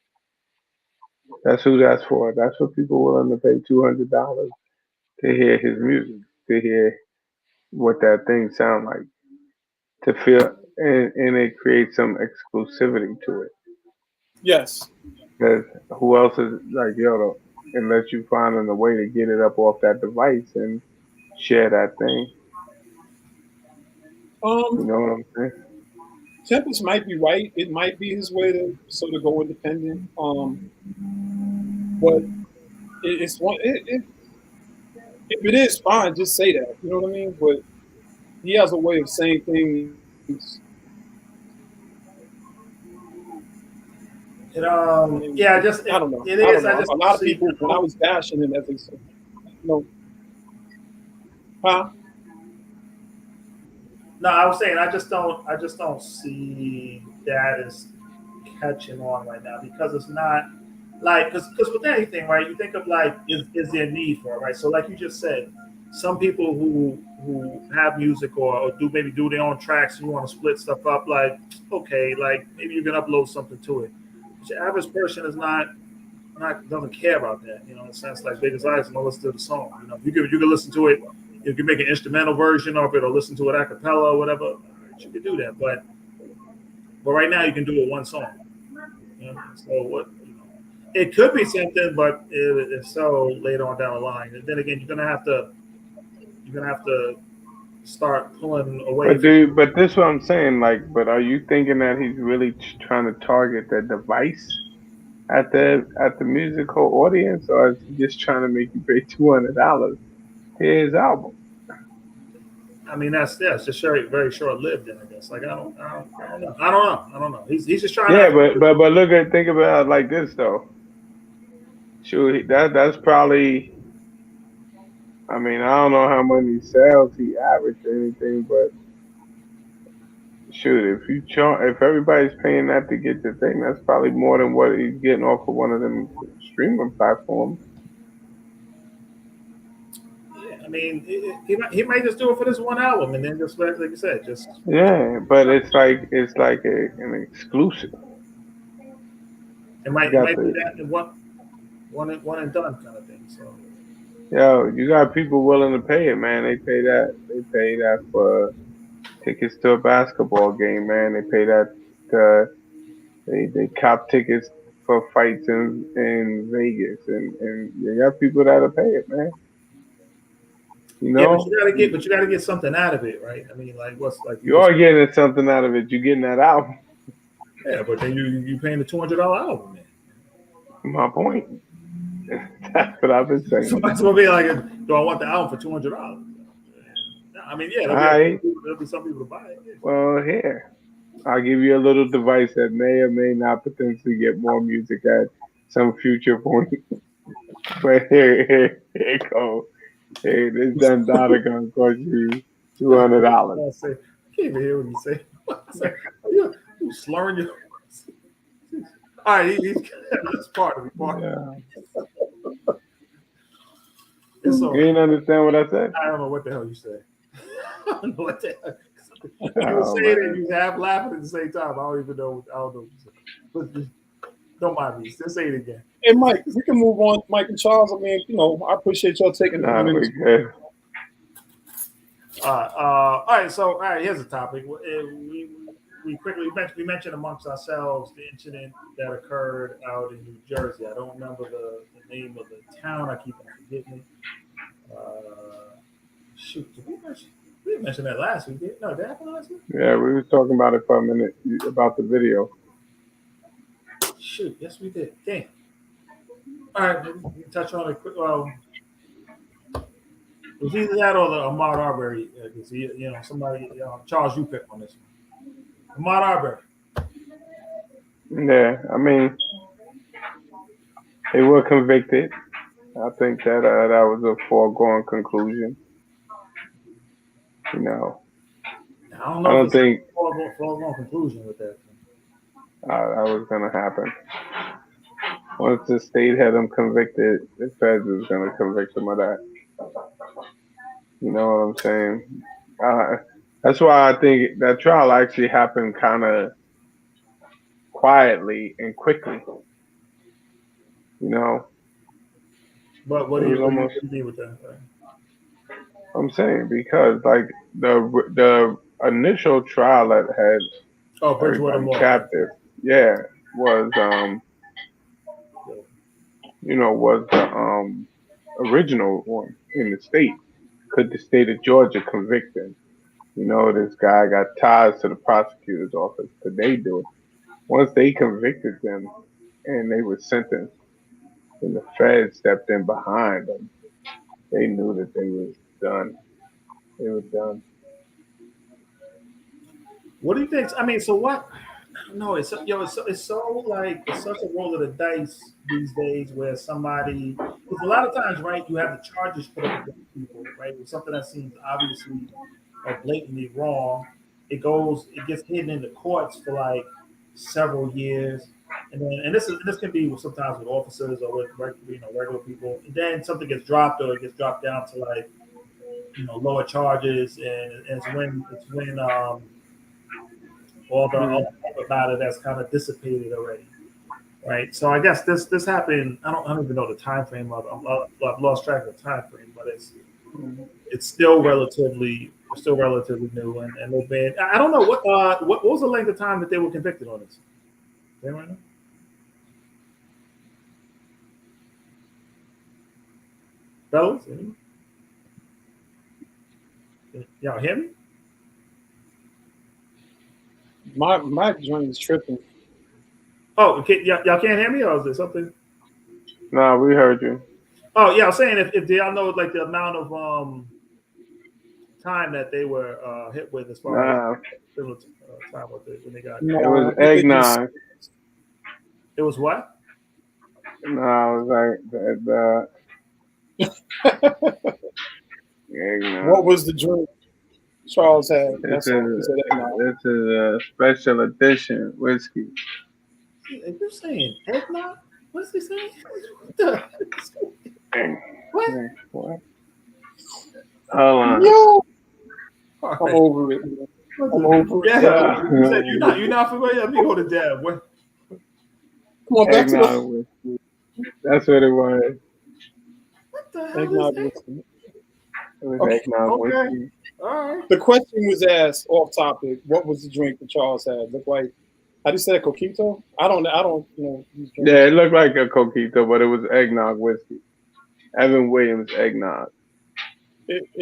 C: That's who that's for. That's for people willing to pay $200 to hear his music, to hear what that thing sound like, to feel, and it creates some exclusivity to it.
B: Yes.
C: Because who else is like, unless you finding a way to get it up off that device and share that thing. You know what I'm saying?
B: Tempest might be right. It might be his way to sort of go independent. But it's one. If it is, fine. Just say that. You know what I mean? But he has a way of saying things.
A: I don't know. It is.
B: I a lot of people when I was bashing him, as they said, huh?
A: No, I was saying I just don't see that as catching on right now because it's not like because with anything, right? You think of like is there a need for it, right? So like you just said, some people who have music or do their own tracks and you want to split stuff up, like okay, like maybe you can upload something to it. But your average person is not doesn't care about that, in a sense like Big as Ice and listen to the song. You can listen to it you can make an instrumental version of it or listen to it a cappella or whatever. All right, you can do that, but right now you can do it one song. You know? So what? You know, it could be something, but if so, later on down the line, and then again, you're gonna have to start pulling away
C: But
A: from.
C: but this is what I'm saying. Like, but are you thinking that he's really trying to target the device at the musical audience, or is he just trying to make you pay $200 to hear his album?
A: I mean, it's just very short lived. Then I guess, like I don't know. He's just trying
C: Yeah,
A: to.
C: but think about it like this though. Sure, that's probably. I mean, I don't know how many sales he averaged or anything, but shoot, if everybody's paying that to get the thing, that's probably more than what he's getting off of one of them streaming platforms.
A: Yeah, I mean, he might just do it for this one album, and then just like you said, just
C: Yeah, but it's like an exclusive.
A: it
C: You
A: might
C: got
A: be
C: the
A: that and one and done kind of thing. So
C: you got people willing to pay it, man. They pay that. They pay that for tickets to a basketball game, man. They pay that. They cop tickets for fights in Vegas, and you got people that'll pay it, man. You
A: yeah,
C: know,
A: but you gotta get something out of it, right? I mean, like what's like you
C: you
A: just
C: are getting something out of it. You're getting that album.
A: yeah, but then you paying the $200 album, man.
C: My point. That's what I've been
A: So
C: saying.
A: it's gonna be like, do I want the album for $200? I mean, yeah,
C: All right.
A: there'll be some people to buy it. Yeah.
C: Well, here I'll give you a little device that may or may not potentially get more music at some future point. But here it go. Hey, this done data gonna cost you $200.
A: I say, I can't even hear what you say. You slurring your. All right, that's part of it.
C: Yeah.
A: It's so,
C: You didn't understand what I said?
A: I don't know what the hell you said. I don't know what the hell. You were
C: Oh,
A: saying it,
C: man.
A: you was half laughing at the same time. I don't even know. I don't know. But don't mind me. Just say it again.
B: Hey, Mike, we can move on. Mike and Charles, I mean, I appreciate y'all taking a
C: Nah,
B: minute.
C: we good.
A: All right. So, all right. Here's a topic. We quickly mentioned amongst ourselves the incident that occurred out in New Jersey. I don't remember the name of the town. I keep on forgetting it. Shoot, did we mentioned that last week? No, did that happen last week?
C: Yeah, we was talking about it for a minute about the video.
A: Shoot, yes, we did. Damn. All right, we can touch on it quick. Well, it was either that or the Ahmaud Arbery. Because somebody, Charles, you pick on this one. Ahmaud Arbery.
C: Yeah, I mean, they were convicted. I think that that was a foregone conclusion. You know,
A: I don't
C: I
A: know
C: don't
A: if it's
C: think
A: a foregone conclusion with that.
C: that was gonna happen. Once the state had him convicted, the feds was gonna convict him of that. You know what I'm saying? That's why I think that trial actually happened kind of quietly and quickly. You know,
A: But what
C: it
A: do
C: was
A: you
C: almost.
A: mean with that? Right?
C: I'm saying because like the initial trial that had
A: Oh, Bridgewater
C: everybody
A: Mall.
C: captive, yeah, was was the original one in the state. Could the state of Georgia convict him? You know, this guy got ties to the prosecutor's office. Could they do it? Once they convicted them and they were sentenced, and the feds stepped in behind them, they knew that they was done. They were done.
A: What do you think? I mean, so what? No, it's so like it's such a roll of the dice these days where somebody because a lot of times, right, you have the charges put up against people, right? With something that seems obviously or blatantly wrong, it gets hidden in the courts for like several years, and then this can be sometimes with officers or with regular people, and then something gets dropped or it gets dropped down to like lower charges, and it's when all the hype about it that's kind of dissipated already, right? So I guess this happened. I don't even know the time frame of. I've lost track of the time frame, but it's still relatively new, and they've been. I don't know what was the length of time that they were convicted on this. Anyone know? Fellas, anyone? Y'all hear me?
B: My joint is tripping.
A: Oh, okay, y'all can't hear me, or is there something?
C: Nah, we heard you.
A: Oh yeah, I was saying if y'all know like the amount of time that they were hit with as far as
C: Nah,
A: criminal time when they got.
C: it was
B: I think they just
C: eggnog.
A: It was what?
C: Nah, it was like eggnog.
B: what was the drink Charles had?
C: This
B: That's all. He
C: is
B: said eggnog.
C: this is a special edition whiskey.
A: Are you saying eggnog? What's he saying? What the?
C: Dang.
A: What?
C: Dang, what? Hold on.
B: Yo,
A: All
B: I'm
A: right.
B: over it. Man. I'm over it.
A: Yeah, you said you're not familiar. Let me go to Deb. What?
B: Come on, back to
C: Eggnog
B: the
C: whiskey. That's what it was.
A: What the hell is
B: eggnog.
A: that?
B: Whiskey.
C: It was
B: Okay.
C: eggnog
A: Okay.
C: whiskey.
A: All right.
B: The question was asked off topic. What was the drink that Charles had? Looked like, how do you say it, coquito? I don't know these drinks.
C: Yeah, it looked like a coquito, but it was eggnog whiskey. Evan Williams eggnog.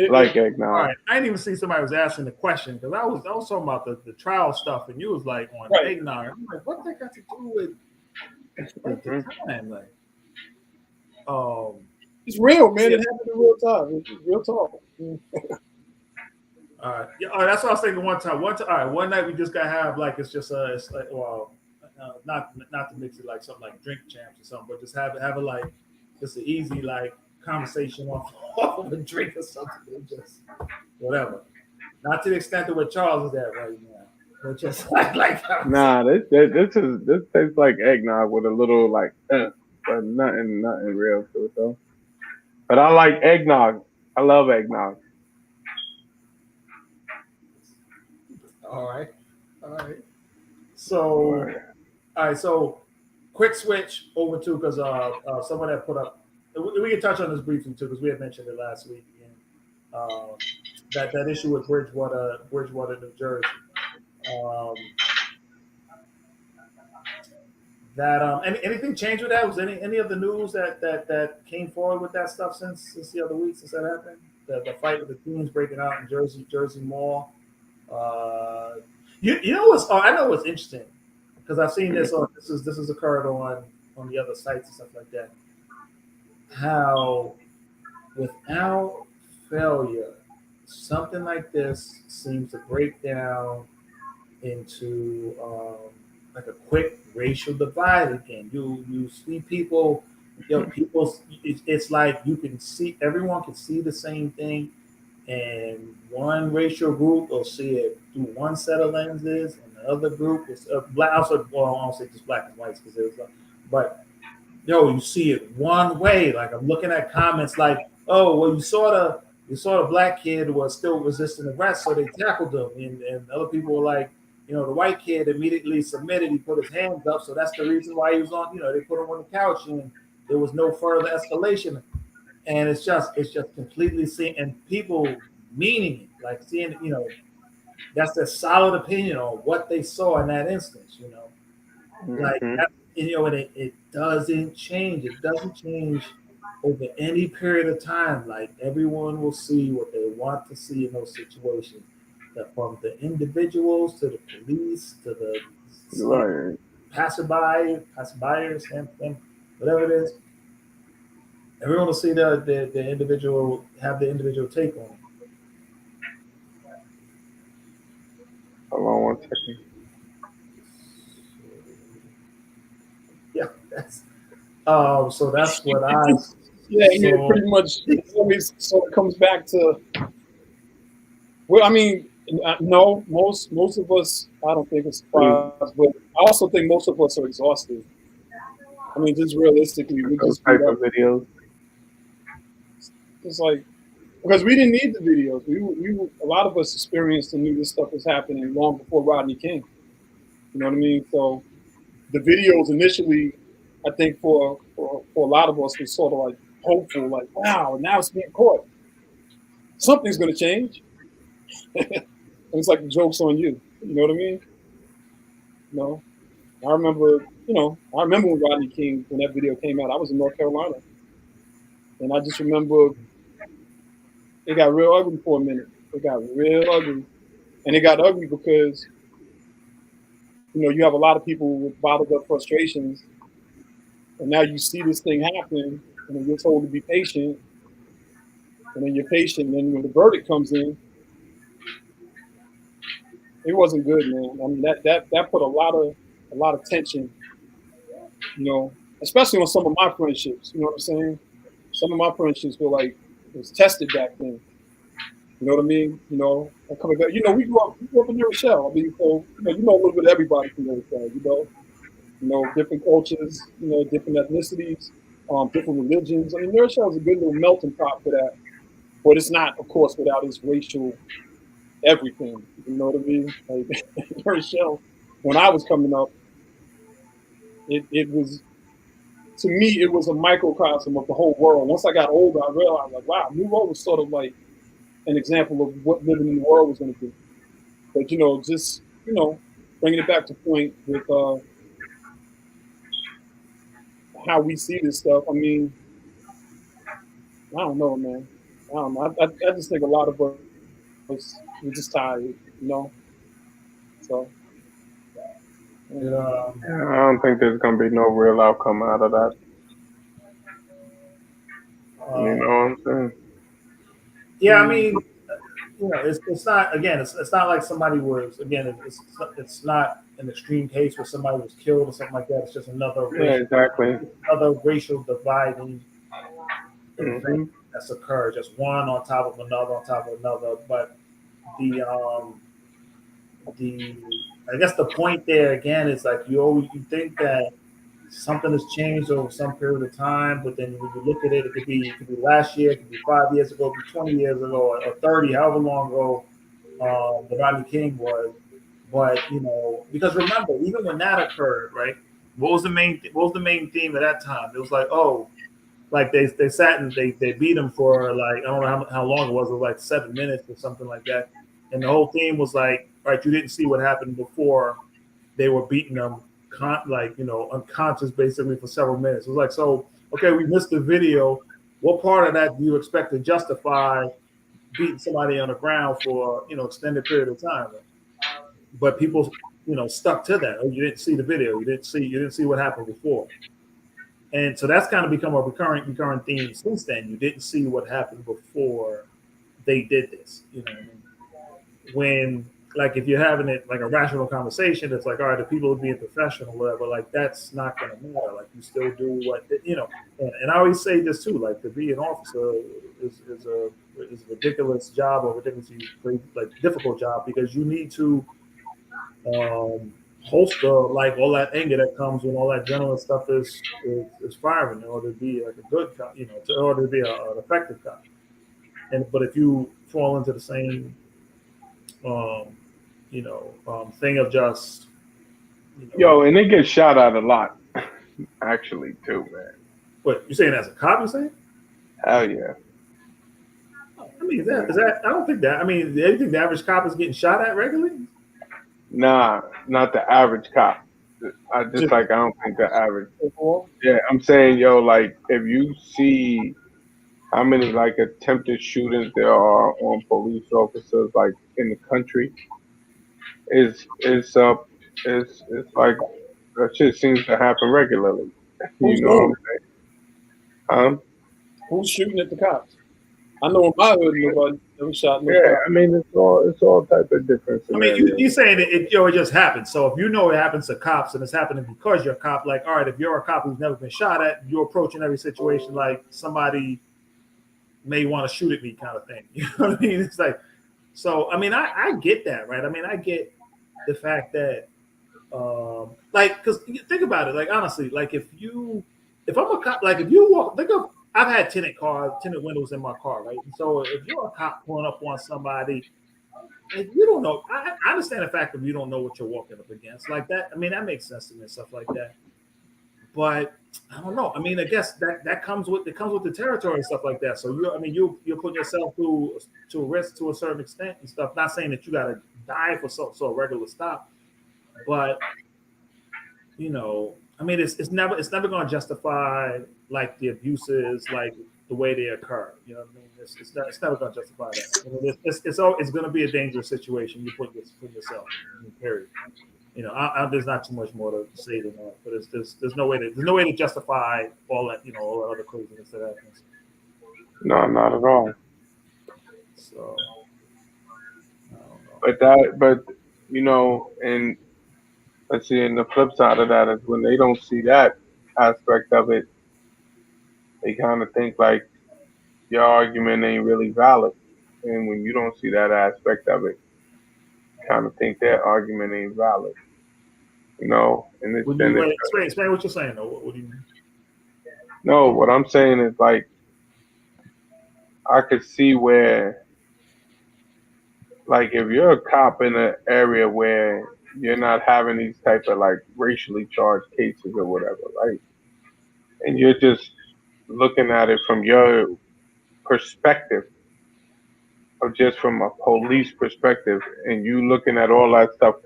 C: Like
A: All
C: eggnog.
A: right. I didn't even see somebody was asking the question because I was talking about the trial stuff, and you was like on
B: Right.
A: eggnog. I'm like, what that got to do with like the time? Like,
B: It's real, man.
A: Yeah.
B: It happened in real time. It's real talk.
A: all right. Yeah. All right, that's what I was thinking one time. All right. One night we just gotta have like it's like not to mix it like something like drink champs or something, but just have it like just an easy like conversation off of a drink or something. Just whatever. Not to the extent of what Charles is at right now, but just like
C: Nah, this tastes like eggnog with a little like, but nothing real to it though. But I like eggnog. I love eggnog.
A: All right. So, all right. So, quick switch over to because someone had put up. We can touch on this briefly too because we had mentioned it last week. And, that issue with Bridgewater, New Jersey. Anything changed with that? Was any of the news that came forward with that stuff since the other week since that happened? The fight with the teams breaking out in Jersey Mall. You know what's I know what's interesting because I've seen this on this has occurred on the other sites and stuff like that. How without failure, something like this seems to break down into like a quick racial divide again. You see people, it's like you can see everyone can see the same thing, and one racial group will see it through one set of lenses, and the other group is black. Also, well, I don't say just black and whites because there's, but you see it one way. Like I'm looking at comments like, oh, well, you saw the black kid was still resisting arrest, so they tackled him, and other people were like, the white kid immediately submitted. He put his hands up, so that's the reason why he was on. They put him on the couch, and there was no further escalation. And it's just completely seeing and people meaning it, like seeing, that's their solid opinion on what they saw in that instance, like that, and it doesn't change. It doesn't change over any period of time. Like everyone will see what they want to see in those situations. That from the individuals to the police to the
C: Right.
A: passerbyers, and whatever it is. Everyone will see the individual have the individual take on it.
C: Hold on 1 second.
A: Yeah, that's so that's what I.
B: Yeah, pretty much. So it comes back to. Well, I mean, no, most of us. I don't think it's surprised, but I also think most of us are exhausted. I mean, just realistically, we
C: Those
B: just
C: type of videos.
B: It's like because we didn't need the videos. We a lot of us experienced and knew this stuff was happening long before Rodney King. You know what I mean? So the videos initially, I think for a lot of us was sort of like hopeful, like wow, now it's being caught. something's going to change. And it's like the joke's on you. You know what I mean? You know, I remember, I remember when Rodney King, when that video came out, I was in North Carolina. And I just remember it got real ugly for a minute. It got real ugly. And it got ugly because, you have a lot of people with bottled up frustrations. And now you see this thing happen, and then you're told to be patient. And then you're patient. And then when the verdict comes in, it wasn't good, man. I mean, that put a lot of tension, especially on some of my friendships. You know what I'm saying? Some of my friendships were like, it was tested back then. You know what I mean? And coming back, we grew up in New Rochelle. I mean, so you know a little bit of everybody from New Rochelle. Different cultures, different ethnicities, different religions. I mean, New Rochelle is a good little melting pot for that, but it's not, of course, without its racial everything. You know what I mean? Like New Rochelle, when I was coming up, it was, to me, it was a microcosm of the whole world. Once I got older, I realized, like, wow, New York was sort of like an example of what living in the world was going to be. But just bringing it back to point with how we see this stuff. I mean, I don't know, man. I don't know. I just think a lot of us we're just tired. So
A: Yeah.
C: I don't think there's gonna be no real outcome out of that. You know what I'm saying?
A: Yeah, I mean, it's not, again, it's not like somebody was, again, it's not an extreme case where somebody was killed or something like that. It's just
C: Yeah, exactly.
A: another racial dividing
C: Mm-hmm.
A: event that's occurred, just one on top of another on top of another. But the I guess the point there again is like you think that something has changed over some period of time, but then when you look at it, it could be last year, it could be 5 years ago, it could be 20 years ago, or 30, however long ago the Rodney King was. But because remember, even when that occurred, right? What was the main theme at that time? It was like, oh, like they sat and they beat him for like, I don't know how long it was like 7 minutes or something like that, and the whole theme was like, right, you didn't see what happened before they were beating them, unconscious basically for several minutes. It was like, so okay, we missed the video. What part of that do you expect to justify beating somebody on the ground for extended period of time? But people stuck to that. Oh, you didn't see the video. You didn't see what happened before. And so that's kind of become a recurring theme since then. You didn't see what happened before they did this. When, like, if you're having it like a rational conversation, it's like, all right, the people are being professional, whatever. Like, that's not going to matter. Like, you still do what. And I always say this too. Like, to be an officer is a ridiculous job, or ridiculously like difficult job, because you need to holster like all that anger that comes when all that adrenaline stuff is firing in order to be like a good cop, in order to be an effective cop. But if you fall into the same um, thing of just
C: Yo, and they get shot at a lot, actually, too, man.
A: what you saying as a cop, you saying?
C: Hell yeah.
A: I mean, is that I don't think that. I mean, do you think the average cop is getting shot at regularly?
C: Nah, not the average cop. I don't think the average. Yeah, I'm saying, yo, like, if you see how many like attempted shootings there are on police officers like in the country, it's like that shit seems to happen regularly.
B: who's
C: You know what
B: doing
C: I'm
B: it?
C: saying?
B: Who's shooting at the cops? I know in my hood nobody ever shot no
C: Yeah,
B: cops.
C: I mean it's all type of different
A: I mean,
C: scenarios.
A: you're saying it just happens. So if it happens to cops and it's happening because you're a cop, like, all right, if you're a cop who's never been shot at, you're approaching every situation like somebody may want to shoot at me kind of thing. You know what I mean? It's like, so, I mean, I get that, right? I mean, I get the fact that, like, because think about it, like, honestly, like, if I'm a cop, like, if you walk, think of, I've had tinted windows in my car, right? And so if you're a cop pulling up on somebody, and you don't know, I understand the fact that you don't know what you're walking up against, like that. I mean, that makes sense to me and stuff like that. But I don't know. I mean, I guess that comes with the territory and stuff like that. So you're putting yourself to a risk to a certain extent and stuff. Not saying that you got to die for so a regular stop, but I mean, it's never going to justify like the abuses, like the way they occur. You know what I mean? It's never going to justify that. It's going to be a dangerous situation you put yourself in. Period. There's not too much more to say than that. But there's no way to justify all that all that other craziness that happens.
C: No, not at all.
A: So I don't
C: But and let's see, and the flip side of that is when they don't see that aspect of it, they kind of think like your argument ain't really valid. And when you don't see that aspect of it, you kind of think their argument ain't valid. And it's
A: When
C: then
A: you
C: it's
A: explain what you're saying though. What do you mean?
C: no. What I'm saying is like I could see where, like, if you're a cop in an area where you're not having these type of like racially charged cases or whatever, right? And you're just looking at it from your perspective, or just from a police perspective, and you looking at all that stuff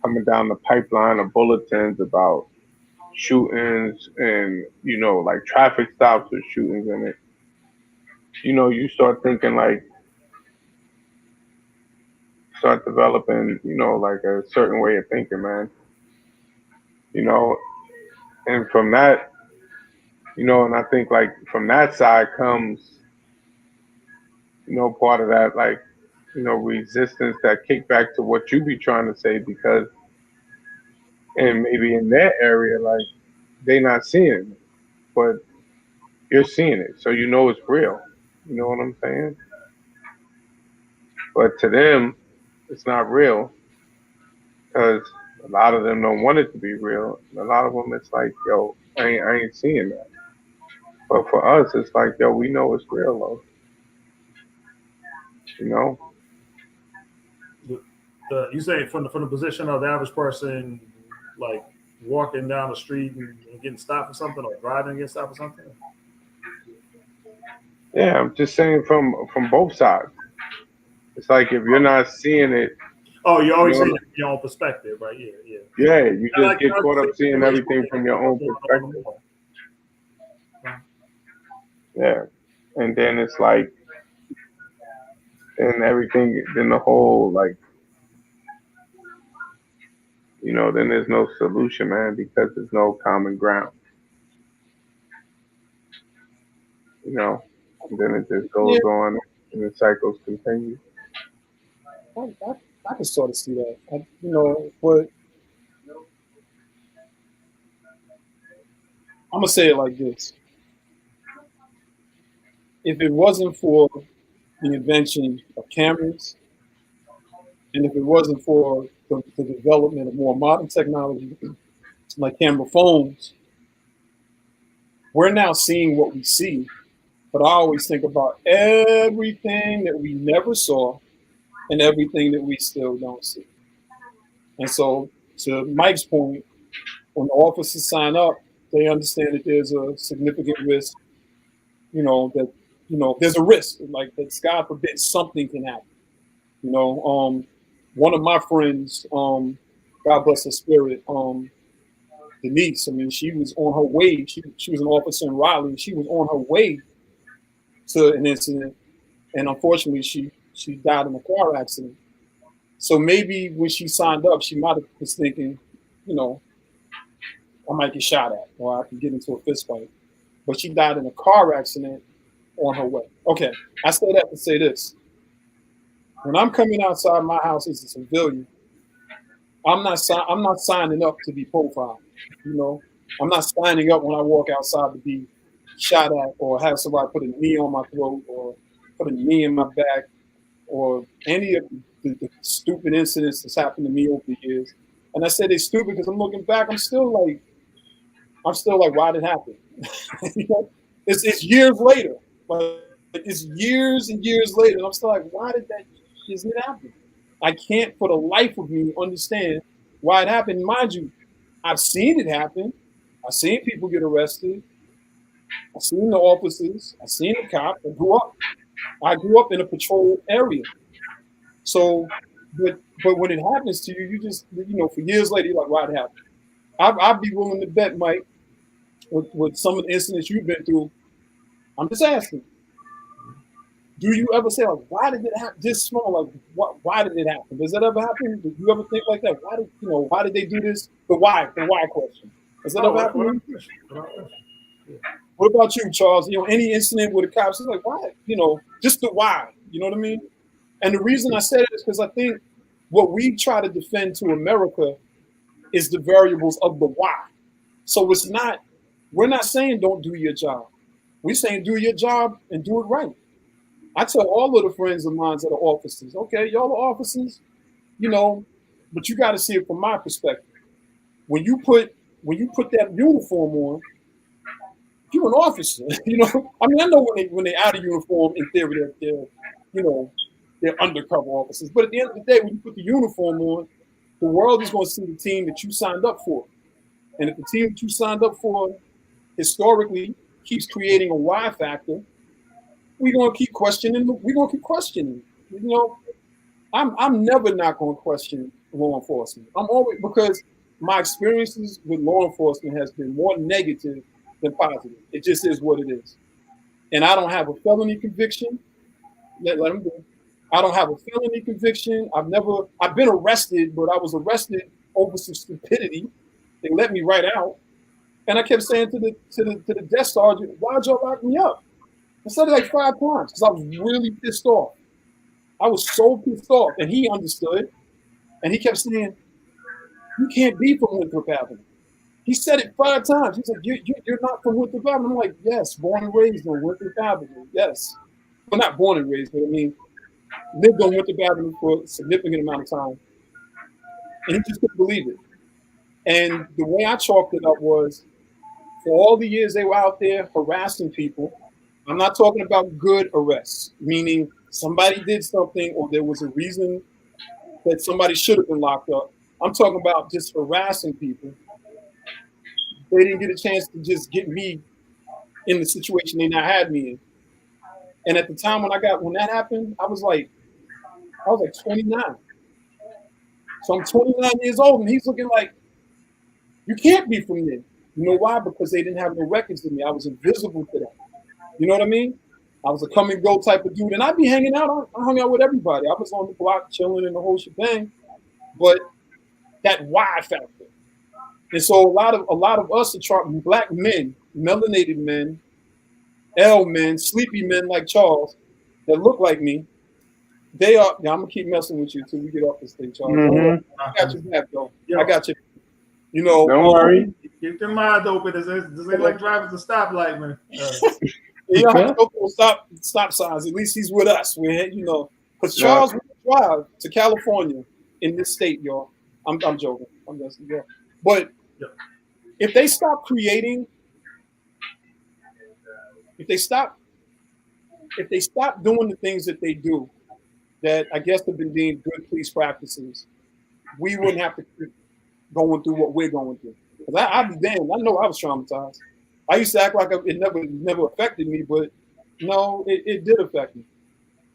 C: coming down the pipeline of bulletins about shootings and like traffic stops with shootings in it. You start thinking like start developing, like a certain way of thinking, man. You know, and from that, and I think like from that side comes, part of that like, resistance, that kickback to what you be trying to say, because and maybe in that area, like they not seeing it, but you're seeing it, so it's real. You know what I'm saying? But to them, it's not real because a lot of them don't want it to be real. A lot of them, it's like, yo, I ain't seeing that. But for us, it's like, yo, we know it's real, though. You know?
A: You say from the position of the average person, like walking down the street and getting stopped for something, or driving and getting stopped for something.
C: Yeah, I'm just saying from both sides. It's like if you're not seeing it,
A: Oh, you're always seeing it from your own perspective, right? Yeah, yeah.
C: yeah, you just get
A: Like
C: caught up seeing everything from your own
A: on the
C: perspective.
A: wall.
C: Yeah, and then it's like, and everything, then the whole like, then there's no solution, man, because there's no common ground. And then it just
B: Yeah,
C: goes on and the cycles continue.
B: I can sort of see that. But I'm gonna say it like this: if it wasn't for the invention of cameras, and if it wasn't for the development of more modern technology like camera phones, we're now seeing what we see. But I always think about everything that we never saw and everything that we still don't see. And so, to Mike's point, when the officers sign up, they understand that there's a significant risk. That there's a risk, like that. God forbid something can happen. One of my friends, God bless her spirit, Denise. I mean, she was on her way. She was an officer in Raleigh. She was on her way to an incident, and unfortunately, she died in a car accident. So maybe when she signed up, she might have was thinking, you know, I might get shot at, or I could get into a fist fight. But she died in a car accident on her way. Okay, I say that to say this: when I'm coming outside my house as a civilian, I'm not signing up to be profiled. You know, I'm not signing up when I walk outside to be shot at or have somebody put a knee on my throat or put a knee in my back or any of the stupid incidents that's happened to me over the years. And I say they're stupid because I'm looking back. I'm still like, why did it happen? You know, it's years later. Like it's years and years later, and I'm still like, why did that shit happen? I can't for the life of me understand why it happened. Mind you, I've seen it happen. I I seen people get arrested. I seen the officers. I seen the cops. I grew up in a patrol area. So, but when it happens to you, you just for years later, you're like, why'd it happen? I'd be willing to bet, Mike, with some of the incidents you've been through. I'm just asking. Do you ever say, like, why did it happen this small? Like, why did it happen? Does that ever happen? Did you ever think like that? Why did they do this? The why question. Does that ever happen? What about you, Charles? Any incident with the cops, it's like, why? Just the why. You know what I mean? And the reason I said it is because I think what we try to defend to America is the variables of the why. So we're not saying don't do your job. We're saying do your job and do it right. I tell all of the friends of mine that are officers, okay, y'all are officers, but you got to see it from my perspective. When you put that uniform on, you're an officer. I know when they out of uniform, in theory, they're undercover officers. But at the end of the day, when you put the uniform on, the world is going to see the team that you signed up for. And if the team that you signed up for historically keeps creating a why factor, we're going to keep questioning. I'm never not going to question law enforcement. I'm always, because my experiences with law enforcement has been more negative than positive. It just is what it is. And I don't have a felony conviction. Let them go. I don't have a felony conviction. I've been arrested, but I was arrested over some stupidity. They let me right out. And I kept saying to the desk sergeant, why'd y'all lock me up? I said it like 5 times because I was really pissed off. I was so pissed off, and he understood. And he kept saying, you can't be from Winthrop Avenue. He said it 5 times. He said, you're not from Winthrop Avenue. I'm like, yes, born and raised on Winthrop Avenue. Yes. Well, not born and raised, but I mean, lived on Winthrop Avenue for a significant amount of time. And he just couldn't believe it. And the way I chalked it up was, for all the years they were out there harassing people, I'm not talking about good arrests, meaning somebody did something or there was a reason that somebody should have been locked up. I'm talking about just harassing people. They didn't get a chance to just get me in the situation they now had me in. And at the time when that happened, I was like 29. So I'm 29 years old, and he's looking like, you can't be from there. You know why? Because they didn't have no records of me. I was invisible to them. You know what I mean? I was a come and go type of dude, and I'd be hanging out. I hung out with everybody. I was on the block chilling in the whole shebang. But that why factor. And so a lot of us are black men, melanated men, L men, sleepy men like Charles, that look like me. They are. Yeah, I'm gonna keep messing with you until we get off this thing, Charles.
C: Mm-hmm.
B: I got your back, though.
A: Yo.
B: I got you.
C: Don't worry.
A: Keep your mind open. This ain't like driving the stoplight, man.
B: You don't have to go stop signs. At least he's with us. Because Charles will drive to California in this state, y'all. I'm joking. I'm just joking. But if they stop creating, if they stop doing the things that they do, that I guess have been deemed good police practices, we wouldn't have to keep going through what we're going through. Because I'd be damned. I know I was traumatized. I used to act like it never affected me, but no, it did affect me.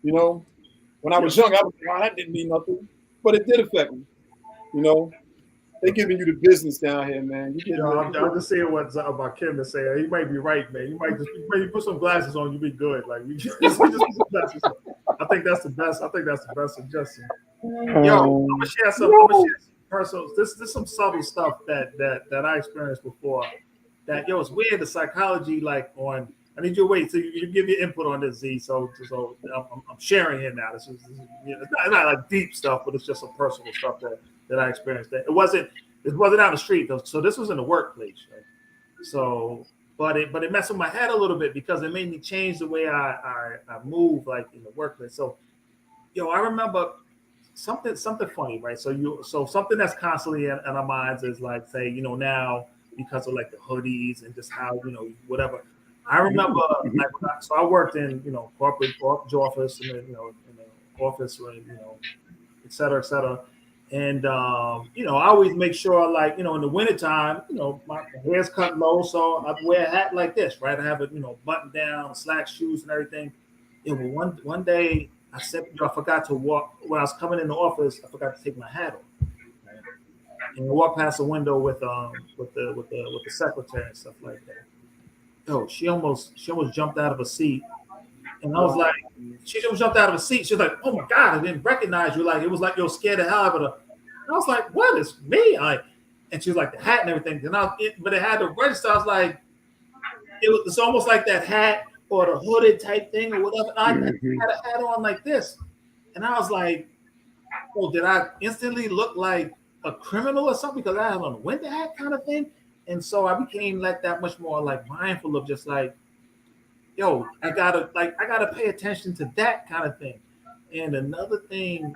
B: When I was young, I was like, wow, that didn't mean nothing, but it did affect me. They're giving you the business down here, man.
A: I'm just saying what about Kim to say. He might be right, man. You might put some glasses on, you'll be good. Like we just put some glasses on. I think that's the best. Suggestion. I'm gonna share some personal. This is some subtle stuff that I experienced before. That it's weird, the psychology on. I need you to wait so you give your input on this, Z. So I'm sharing here now. This is it's not like deep stuff, but it's just some personal stuff that I experienced. It wasn't on the street though. So this was in the workplace. Right? So, but it messed with my head a little bit because it made me change the way I move in the workplace. So, I remember something funny, right? So something that's constantly in our minds is say now because of the hoodies and just how whatever. I remember so I worked in corporate office and in the office et cetera, And I always make sure, like, in the wintertime, my hair's cut low, so I wear a hat like this, right? I have it, button down, slack shoes, and everything. Yeah, well, one day I said, I forgot to walk when I was coming in the office. I forgot to take my hat off, right? And I walked past the window with the secretary and stuff like that. Yo, she almost jumped out of a seat, and I was like, she just jumped out of a seat. She was like, "Oh my god, I didn't recognize you!" Like it was like you're scared the hell out of her. And I was like, "What is me?" And she was like the hat and everything. And but it had the register. I was like, it's almost like that hat or the hooded type thing or whatever. I had a hat on like this, and I was like, "Oh, did I instantly look like a criminal or something because I had on a winter hat kind of thing?" And so I became like that much more like mindful of just like, yo, I gotta pay attention to that kind of thing. And another thing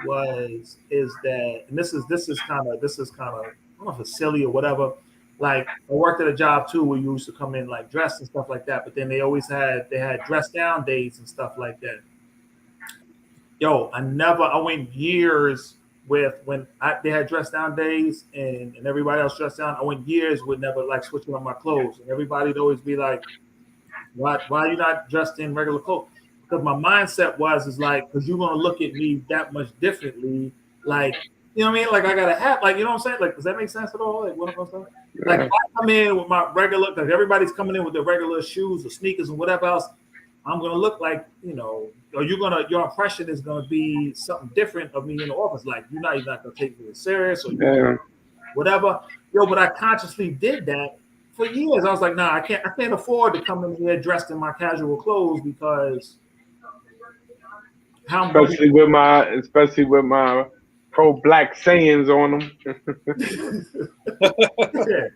A: is that, and this is kind of I don't know if it's silly or whatever. Like I worked at a job too where you used to come in like dressed and stuff like that, but then they had dress down days and stuff like that. Yo, I went years with when they had dress down days and everybody else dressed down. I went years with never like switching on my clothes, and everybody'd always be like, why are you not dressed in regular clothes? Because my mindset is like, because you're gonna look at me that much differently. Like, you know what I mean? Like I got a hat, like you know what I'm saying? Like, does that make sense at all? Like what I'm saying? Like if I come in with my regular, because everybody's coming in with their regular shoes or sneakers and whatever else, I'm gonna look like, or your impression is gonna be something different of me in the office. Like you're not gonna take me serious or whatever. Yo, but I consciously did that for years. I was like, nah, I can't afford to come in here dressed in my casual clothes because how much
C: especially with my pro-black sayings on them.
A: yeah.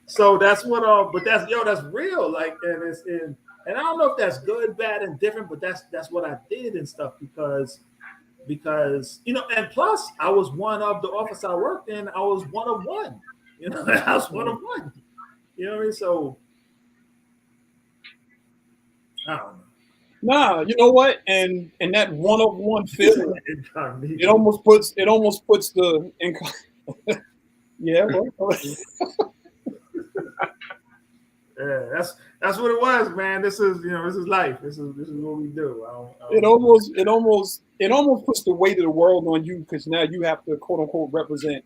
A: So that's what but that's real. Like and I don't know if that's good, bad, and different, but that's what I did and stuff because and plus I was one of the office I worked in, I was one of one. I was one of one. You know what I mean? So I don't know.
B: Nah, you know what? And that one of one feeling, it almost puts the yeah. Well,
A: yeah, that's what it was, man. This is life. This is what we do.
B: it almost puts the weight of the world on you because now you have to quote unquote represent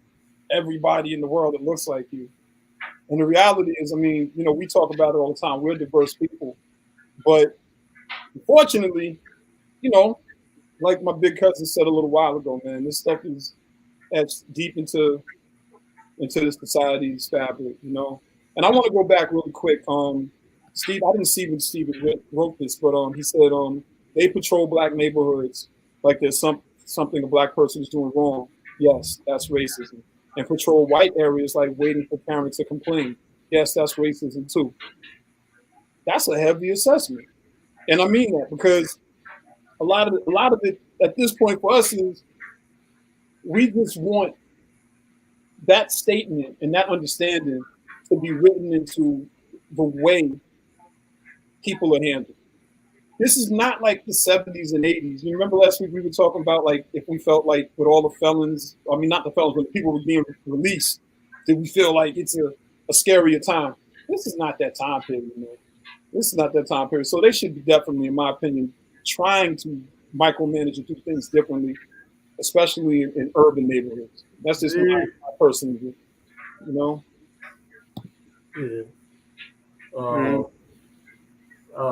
B: everybody in the world that looks like you. And the reality is, I mean, we talk about it all the time. We're diverse people, but unfortunately, like my big cousin said a little while ago, man, this stuff is etched deep into the society's fabric, And I want to go back really quick. Steve, I didn't see when Steve wrote this, but he said they patrol black neighborhoods like there's something a black person is doing wrong. Yes, that's racism. And patrol white areas like waiting for parents to complain. Yes, that's racism too. That's a heavy assessment, and I mean that because a lot of it at this point for us is we just want that statement and that understanding to be written into the way people are handled. This is not like the 70s and 80s. You remember last week we were talking about like if we felt like with all the felons, I mean not the felons, but the people were being released, did we feel like it's a scarier time? This is not that time period, man. This is not that time period. So they should be definitely, in my opinion, trying to micromanage and do things differently, especially in urban neighborhoods. That's just my personal view,
A: Yeah.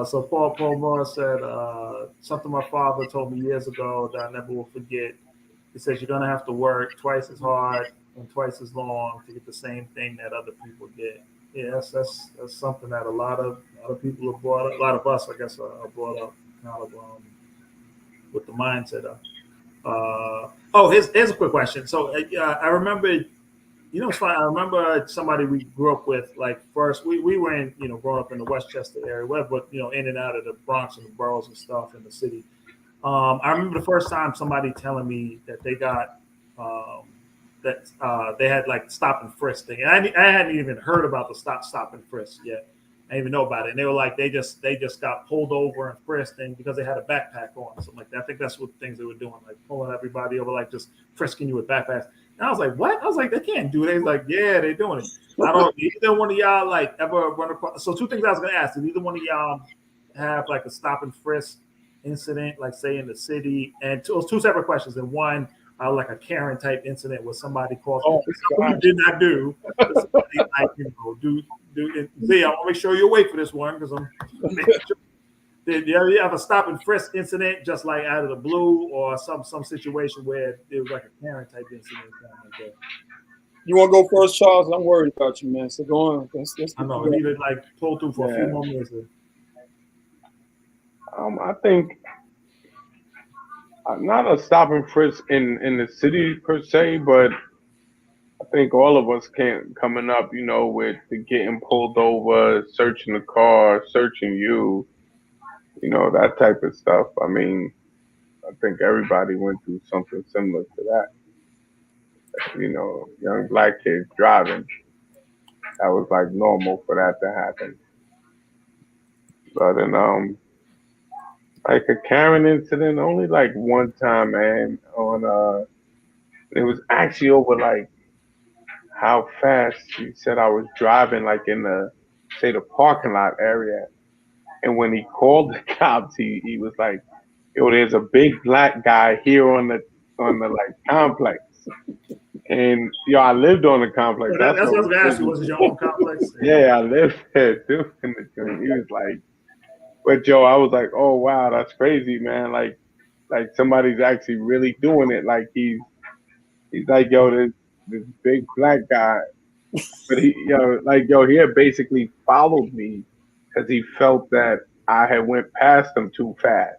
A: So Paul Morris said something my father told me years ago that I never will forget. He says you're gonna have to work twice as hard and twice as long to get the same thing that other people get. Yeah, that's something that a lot of people are brought up. A lot of us, I guess, are brought up kind of with the mindset of. Here's a quick question. So I remember. It's funny. I remember somebody we grew up with. Like first, we were in, growing up in the Westchester area, but in and out of the Bronx and the boroughs and stuff in the city. I remember the first time somebody telling me that they got they had like stop and frisk thing, and I hadn't even heard about the stop and frisk yet. I didn't even know about it, and they were like they just got pulled over and frisked and because they had a backpack on, something like that. I think that's what things they were doing, like pulling everybody over, like just frisking you with backpacks. And I was like, what? I was like, they can't do it. He's like, yeah, they're doing it. I don't. Either one of y'all like ever run across? So two things I was gonna ask: did either one of y'all have like a stop and frisk incident, like say in the city? And two, it was two separate questions. And one, like a Karen type incident where somebody calls,
B: Oh,
A: something you did not do. Somebody, like, do. Z, I want to make sure you're awake for this one because I'm making sure. Did you have a stop and frisk incident just like out of the blue, or some situation where it was like a Karen type incident? Like that?
B: You want to go first, Charles? I'm worried about you, man. So go on. Let's
A: I know. We need to like pull through for a few more minutes.
C: I think not a stop and frisk in the city per se, but I think all of us coming up, with the getting pulled over, searching the car, searching you, that type of stuff. I mean, I think everybody went through something similar to that. Young black kids driving. That was like normal for that to happen. But then like a Karen incident, only like one time, man, it was actually over like how fast he said I was driving, like in the parking lot area. And when he called the cops, he was like, yo, there's a big black guy here on the like complex. And I lived on the complex.
A: That's what I was gonna ask you. Was it your own complex?
C: Yeah, I lived there too. And he was like, but Joe, I was like, oh wow, that's crazy, man. Like somebody's actually really doing it. Like he's like, yo, this big black guy. But he had basically followed me because he felt that I had went past him too fast.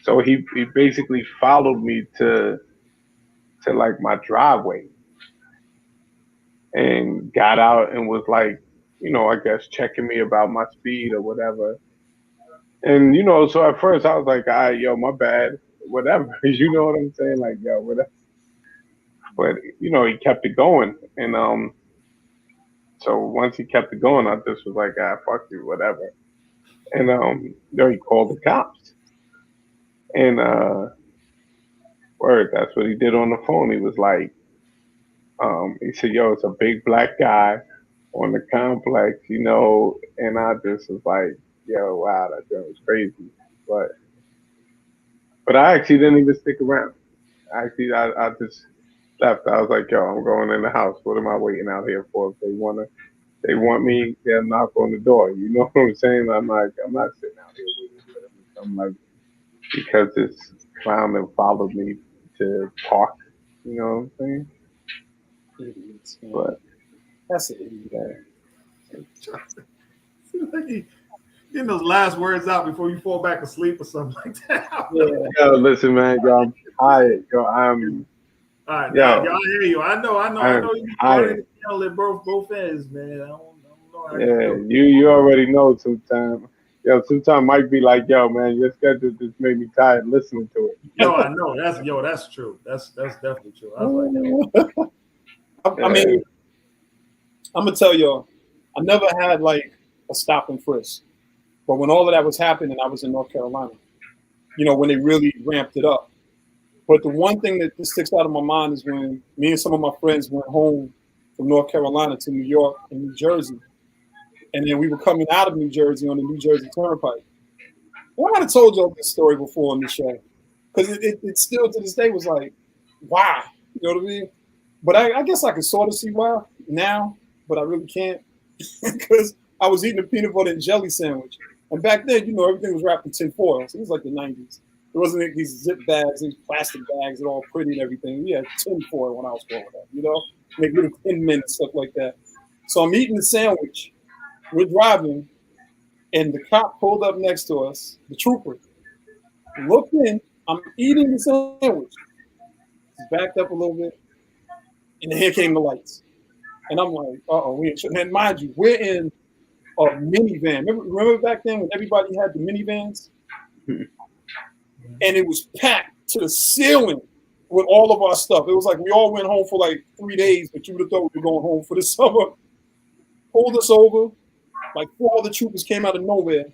C: So he basically followed me to like my driveway and got out and was like, I guess checking me about my speed or whatever. And so at first I was like, all right, yo, my bad, whatever. You know what I'm saying? Like, yo, whatever. But he kept it going, and so once he kept it going, I just was like, fuck you, whatever. And he called the cops. And word, that's what he did on the phone. He was like, he said, yo, it's a big black guy on the complex, and I just was like, yo, wow, that was crazy. But I actually didn't even stick around. Actually, I just left. I was like, yo, I'm going in the house. What am I waiting out here for? If they want me, they'll knock on the door. You know what I'm saying? I'm like, I'm not sitting out here waiting for them. I'm like, because this clown that followed me to park. You know what I'm saying?
B: Idiots, man.
C: But
B: that's an idiot.
A: Like getting those last words out before you fall back asleep or something like that.
B: Yeah.
C: Yo, listen, man, yo, I'm tired. Yo, I'm.
A: All right,
C: yo,
A: y'all hear you. I know you running both ends, man. I don't know how
C: yeah, you already know sometimes. Yo, sometimes Mike be like, yo, man, your schedule just made me tired listening to it.
A: I know. That's true. That's definitely true. I was like,
B: I mean, I'm gonna tell y'all, I never had like a stop and frisk. But when all of that was happening, I was in North Carolina, when they really ramped it up. But the one thing that sticks out of my mind is when me and some of my friends went home from North Carolina to New York and New Jersey. And then we were coming out of New Jersey on the New Jersey Turnpike. Well, I might have told y'all this story before on the show. Because it still to this day was like, why? You know what I mean? But I guess I can sort of see why now, but I really can't. Because I was eating a peanut butter and jelly sandwich. And back then, everything was wrapped in tin foil. So it was like the 90s. It wasn't these zip bags, these plastic bags, and all pretty and everything. We had tin foil when I was growing up, like little tin men and stuff like that. So I'm eating the sandwich. We're driving, and the cop pulled up next to us, the trooper. Looked in, I'm eating the sandwich. He's backed up a little bit, and then here came the lights. And I'm like, uh-oh, and mind you, we're in a minivan. Remember back then when everybody had the minivans? And it was packed to the ceiling with all of our stuff. It was like we all went home for like 3 days, but you would have thought we were going home for the summer. Pulled us over. Like 4 other troopers came out of nowhere.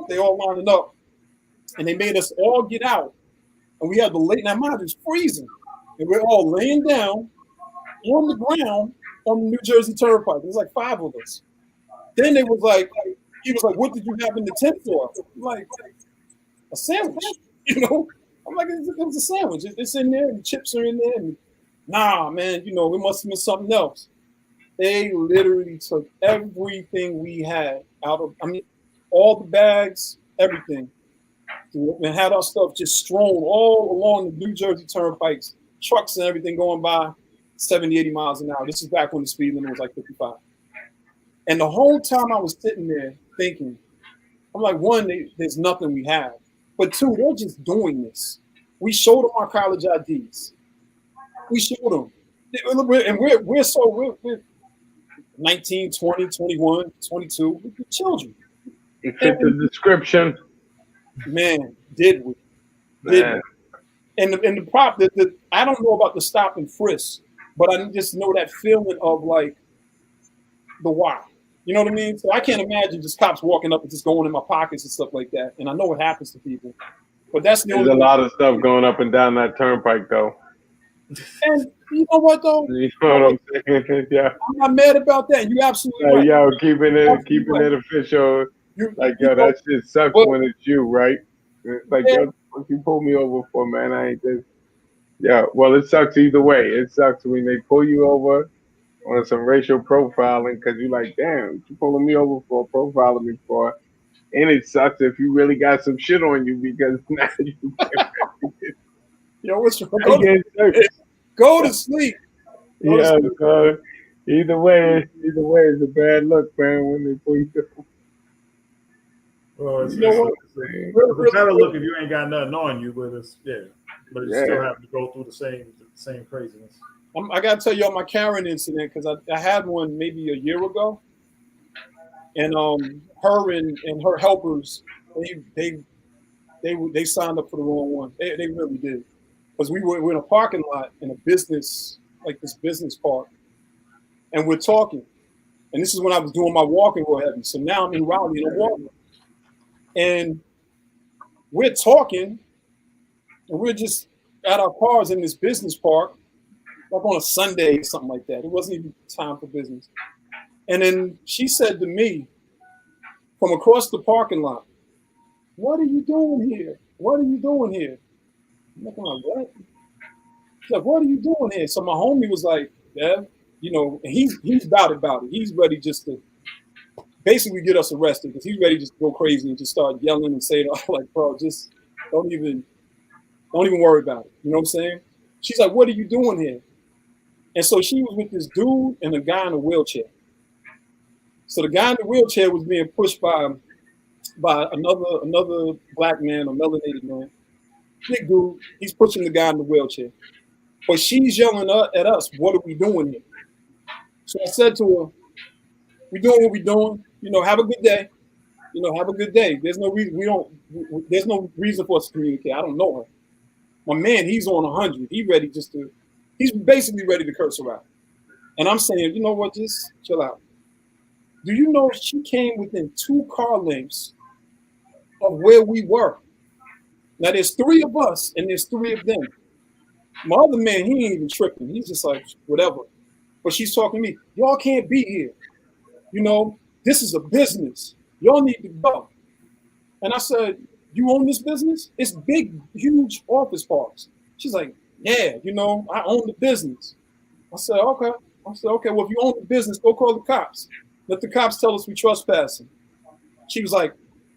B: They all lining up. And they made us all get out. And we had the late night mind, it was freezing. and we're all laying down on the ground on the New Jersey Turnpike. There's like 5 of us. Then he was like, what did you have in the tent for? I'm like, a sandwich, you know? I'm like, it was a sandwich. It's in there, and the chips are in there. And, nah, man, you know, it must have been something else. They literally took everything we had out of, I mean, all the bags, everything, and had our stuff just strewn all along the New Jersey Turnpikes, trucks and everything going by 70, 80 miles an hour. This is back when the speed limit was like 55. And the whole time I was sitting there thinking, I'm like, one, there's nothing we have. But 2, they're just doing this. We showed them our college IDs. We showed them. And we're 19, 20, 21, 22. We're children.
C: It fit the description.
B: Man, did we? Did we? And the prop, I don't know about the stop and frisk, but I just know that feeling of like the why. You know what I mean? So I can't imagine just cops walking up and just going in my pockets and stuff like that. And I know it happens to people, but that's the
C: There's a lot of stuff going up and down that turnpike, though.
B: And you know what, though?
C: You know what I'm saying? Yeah.
B: I'm not mad about that. You absolutely right.
C: Yo, keeping it official. That shit sucks when it's you, right? Like, yo, what you pull me over for, man? I ain't this. Yeah, well, it sucks either way. It sucks when they pull you over on some racial profiling because you're like, damn, you pulling me over for profiling me for. And it sucks if you really got some shit on you because now you
B: what's wrong? Go to sleep.
C: Either way, it's a bad look, man, when they pull you over.
A: Well, it's a better look if you ain't got nothing on you, but you still have to go through the same craziness.
B: I gotta tell y'all my Karen incident because I had one maybe a year ago, and her and her helpers they signed up for the wrong one. They really did, because we're in a parking lot in a business, like this business park, and we're talking, and this is when I was doing my walking real heavy. So now I'm in Raleigh and I'm walking, and we're talking, and we're just at our cars in this business park. Like on a Sunday or something like that. It wasn't even time for business. And then she said to me from across the parking lot, "What are you doing here? What are you doing here?" I'm like, what? She's like, "What are you doing here?" So my homie was like, "Yeah, you know," and he's about it. He's ready just to basically get us arrested because he's ready just to go crazy and just start yelling and saying, like, bro, just don't even worry about it. You know what I'm saying? She's like, "What are you doing here?" And so she was with this dude and a guy in a wheelchair. So the guy in the wheelchair was being pushed by another black man or melanated man. Big dude, he's pushing the guy in the wheelchair. But she's yelling at us, "What are we doing here?" So I said to her, "We're doing what we're doing. You know, have a good day. You know, have a good day. There's no reason there's no reason for us to communicate. I don't know her. My man, he's on 100. He's basically ready to curse her out." And I'm saying, you know what, just chill out. Do you know she came within 2 car lengths of where we were? Now there's 3 of us and there's 3 of them. My other man, he ain't even tripping. He's just like, whatever. But she's talking to me, "Y'all can't be here. You know, this is a business. Y'all need to go." And I said, "You own this business? It's big, huge office parks." She's like, "Yeah, you know, I own the business." I said, okay. Well, if you own the business, go call the cops. Let the cops tell us we trespassing. She was like,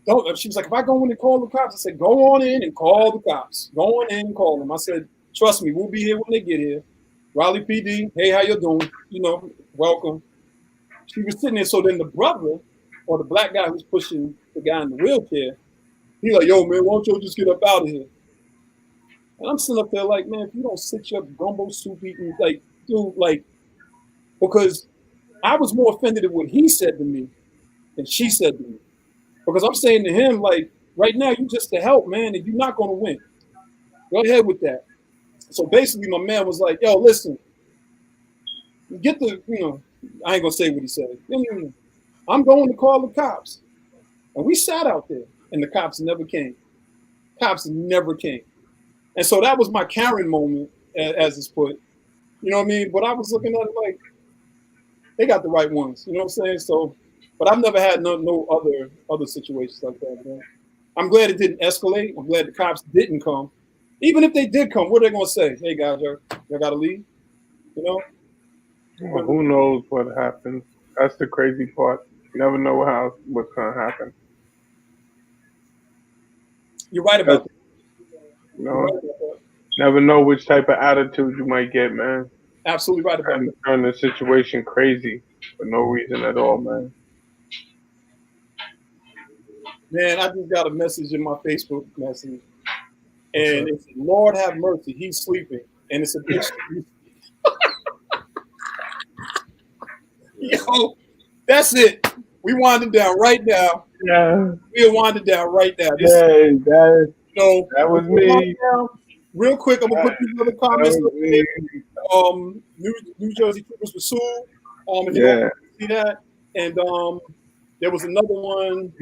B: "Don't." She was like, "If I go in and call the cops," I said, "Go on in and call the cops. Go on in and call them." I said, "Trust me, we'll be here when they get here. Raleigh PD, hey, how you doing? You know, welcome." She was sitting there. So then the brother, or the black guy who's pushing the guy in the wheelchair, he's like, "Yo, man, why don't you just get up out of here?" And I'm sitting up there like, man, if you don't sit your gumbo soup eating, like, dude, like, because I was more offended at what he said to me than she said to me. Because I'm saying to him, like, right now, you just to help, man, and you're not going to win. Go ahead with that. So basically, my man was like, "Yo, listen, get the, you know," I ain't going to say what he said. "I'm going to call the cops." And we sat out there, and the cops never came. Cops never came. And so that was my Karen moment as it's put. You know what I mean? But I was looking at it like they got the right ones. You know what I'm saying? So, but I've never had no other situations like that. Man. I'm glad it didn't escalate. I'm glad the cops didn't come. Even if they did come, what are they gonna say? Hey guys, y'all gotta leave. You know?
C: Well, who knows what happens? That's the crazy part. You never know what's gonna happen.
B: You're right about that.
C: You
B: You're
C: know,
B: right about that.
C: never know which type of attitude you might get, man.
B: Absolutely right about
C: And
B: that.
C: turn the situation crazy for no reason at all, man.
B: Man, I just got a message in my Facebook message, and it's Lord have mercy, he's sleeping, and it's a picture. Yo, that's it. We winding down right now.
C: Yeah,
B: We're winding down right now.
C: that was me.
B: Real quick, I'm gonna put these other comments
C: That
B: up
C: was me.
B: there. New Jersey Troopers for Sue. If you
C: Yeah.
B: want to see that, and there was another one.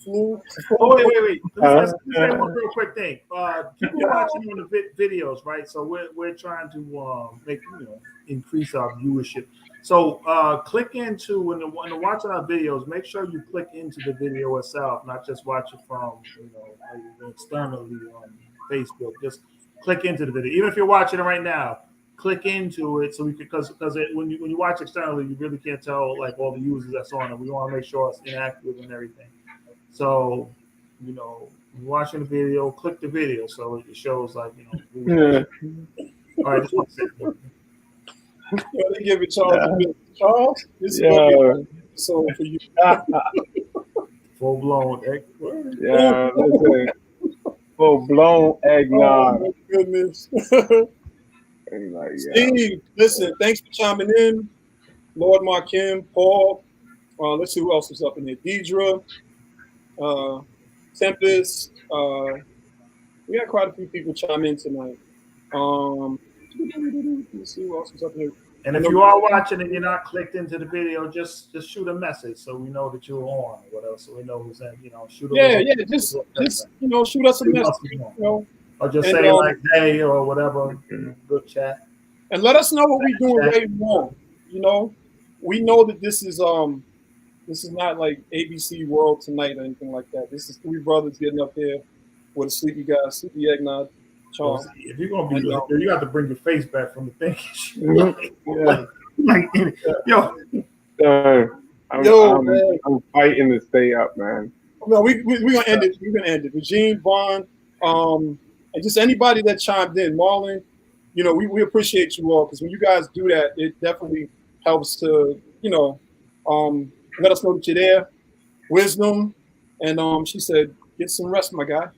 B: Flu.
A: Oh, wait. Let's say one real quick thing. People watching on the videos, right? So we're trying to make increase our viewership. So click into when you're watching our videos. Make sure you click into the video itself, not just watch it from externally on Facebook. Just click into the video, even if you're watching it right now. Click into it so we can because when you watch externally, you really can't tell like all the users that's on it. We want to make sure it's inactive and everything. So, you're watching the video, click the video so it shows like,
C: Yeah.
A: All right, just want to say
B: They give it Charles a bit. Charles, this is
C: Yeah.
B: gonna be so for you.
A: full blown.
C: Yeah, listen. Full blown eggnog.
B: Oh my goodness.
C: Like, yeah.
B: Steve, listen, thanks for chiming in. Lord Markim, Paul. Let's see who else is up in here. Deidre, Tempest. We got quite a few people chime in tonight. Let's see who else is up here.
A: And if you are watching and you're not clicked into the video, just shoot a message so we know that you're on. What else? So we know who's in. Shoot.
B: Just shoot us a message.
A: Or just say like hey or whatever. Good chat.
B: And let us know what we're doing right wrong. We know that this is not like ABC World Tonight or anything like that. This is three brothers getting up there with a sleepy eggnog. Charles.
A: If you're gonna be good, you have to bring your face back from the thing.
C: I'm fighting to stay up, man.
B: No, we're gonna end it. We're gonna end it. Regine, Vaughn, and just anybody that chimed in, Marlon. We appreciate you all because when you guys do that, it definitely helps to let us know that you're there. Wisdom, and she said, "Get some rest, my guy."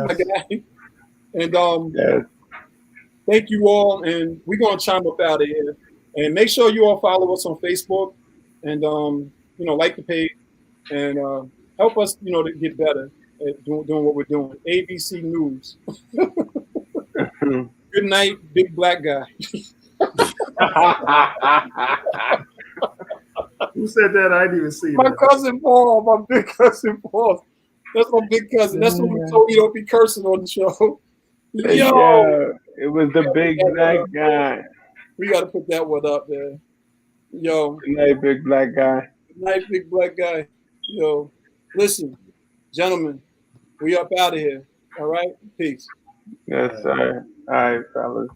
B: My guy. And thank you all, and we're gonna chime up out of here. And make sure you all follow us on Facebook, and like the page, and help us, to get better at doing what we're doing. ABC News. Good night, big black guy.
A: Who said that? I didn't even see
B: my cousin Paul, my big cousin Paul. That's my big cousin. That's what we told me don't be cursing on the show. Yo,
C: yeah, it was the big black guy.
B: We got to put that one up there. Yo,
C: good night, big black guy.
B: Good night, big black guy. Yo, listen, gentlemen, we up out of here. All right, peace.
C: Yes, sir. All right, fellas.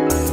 A: Peace.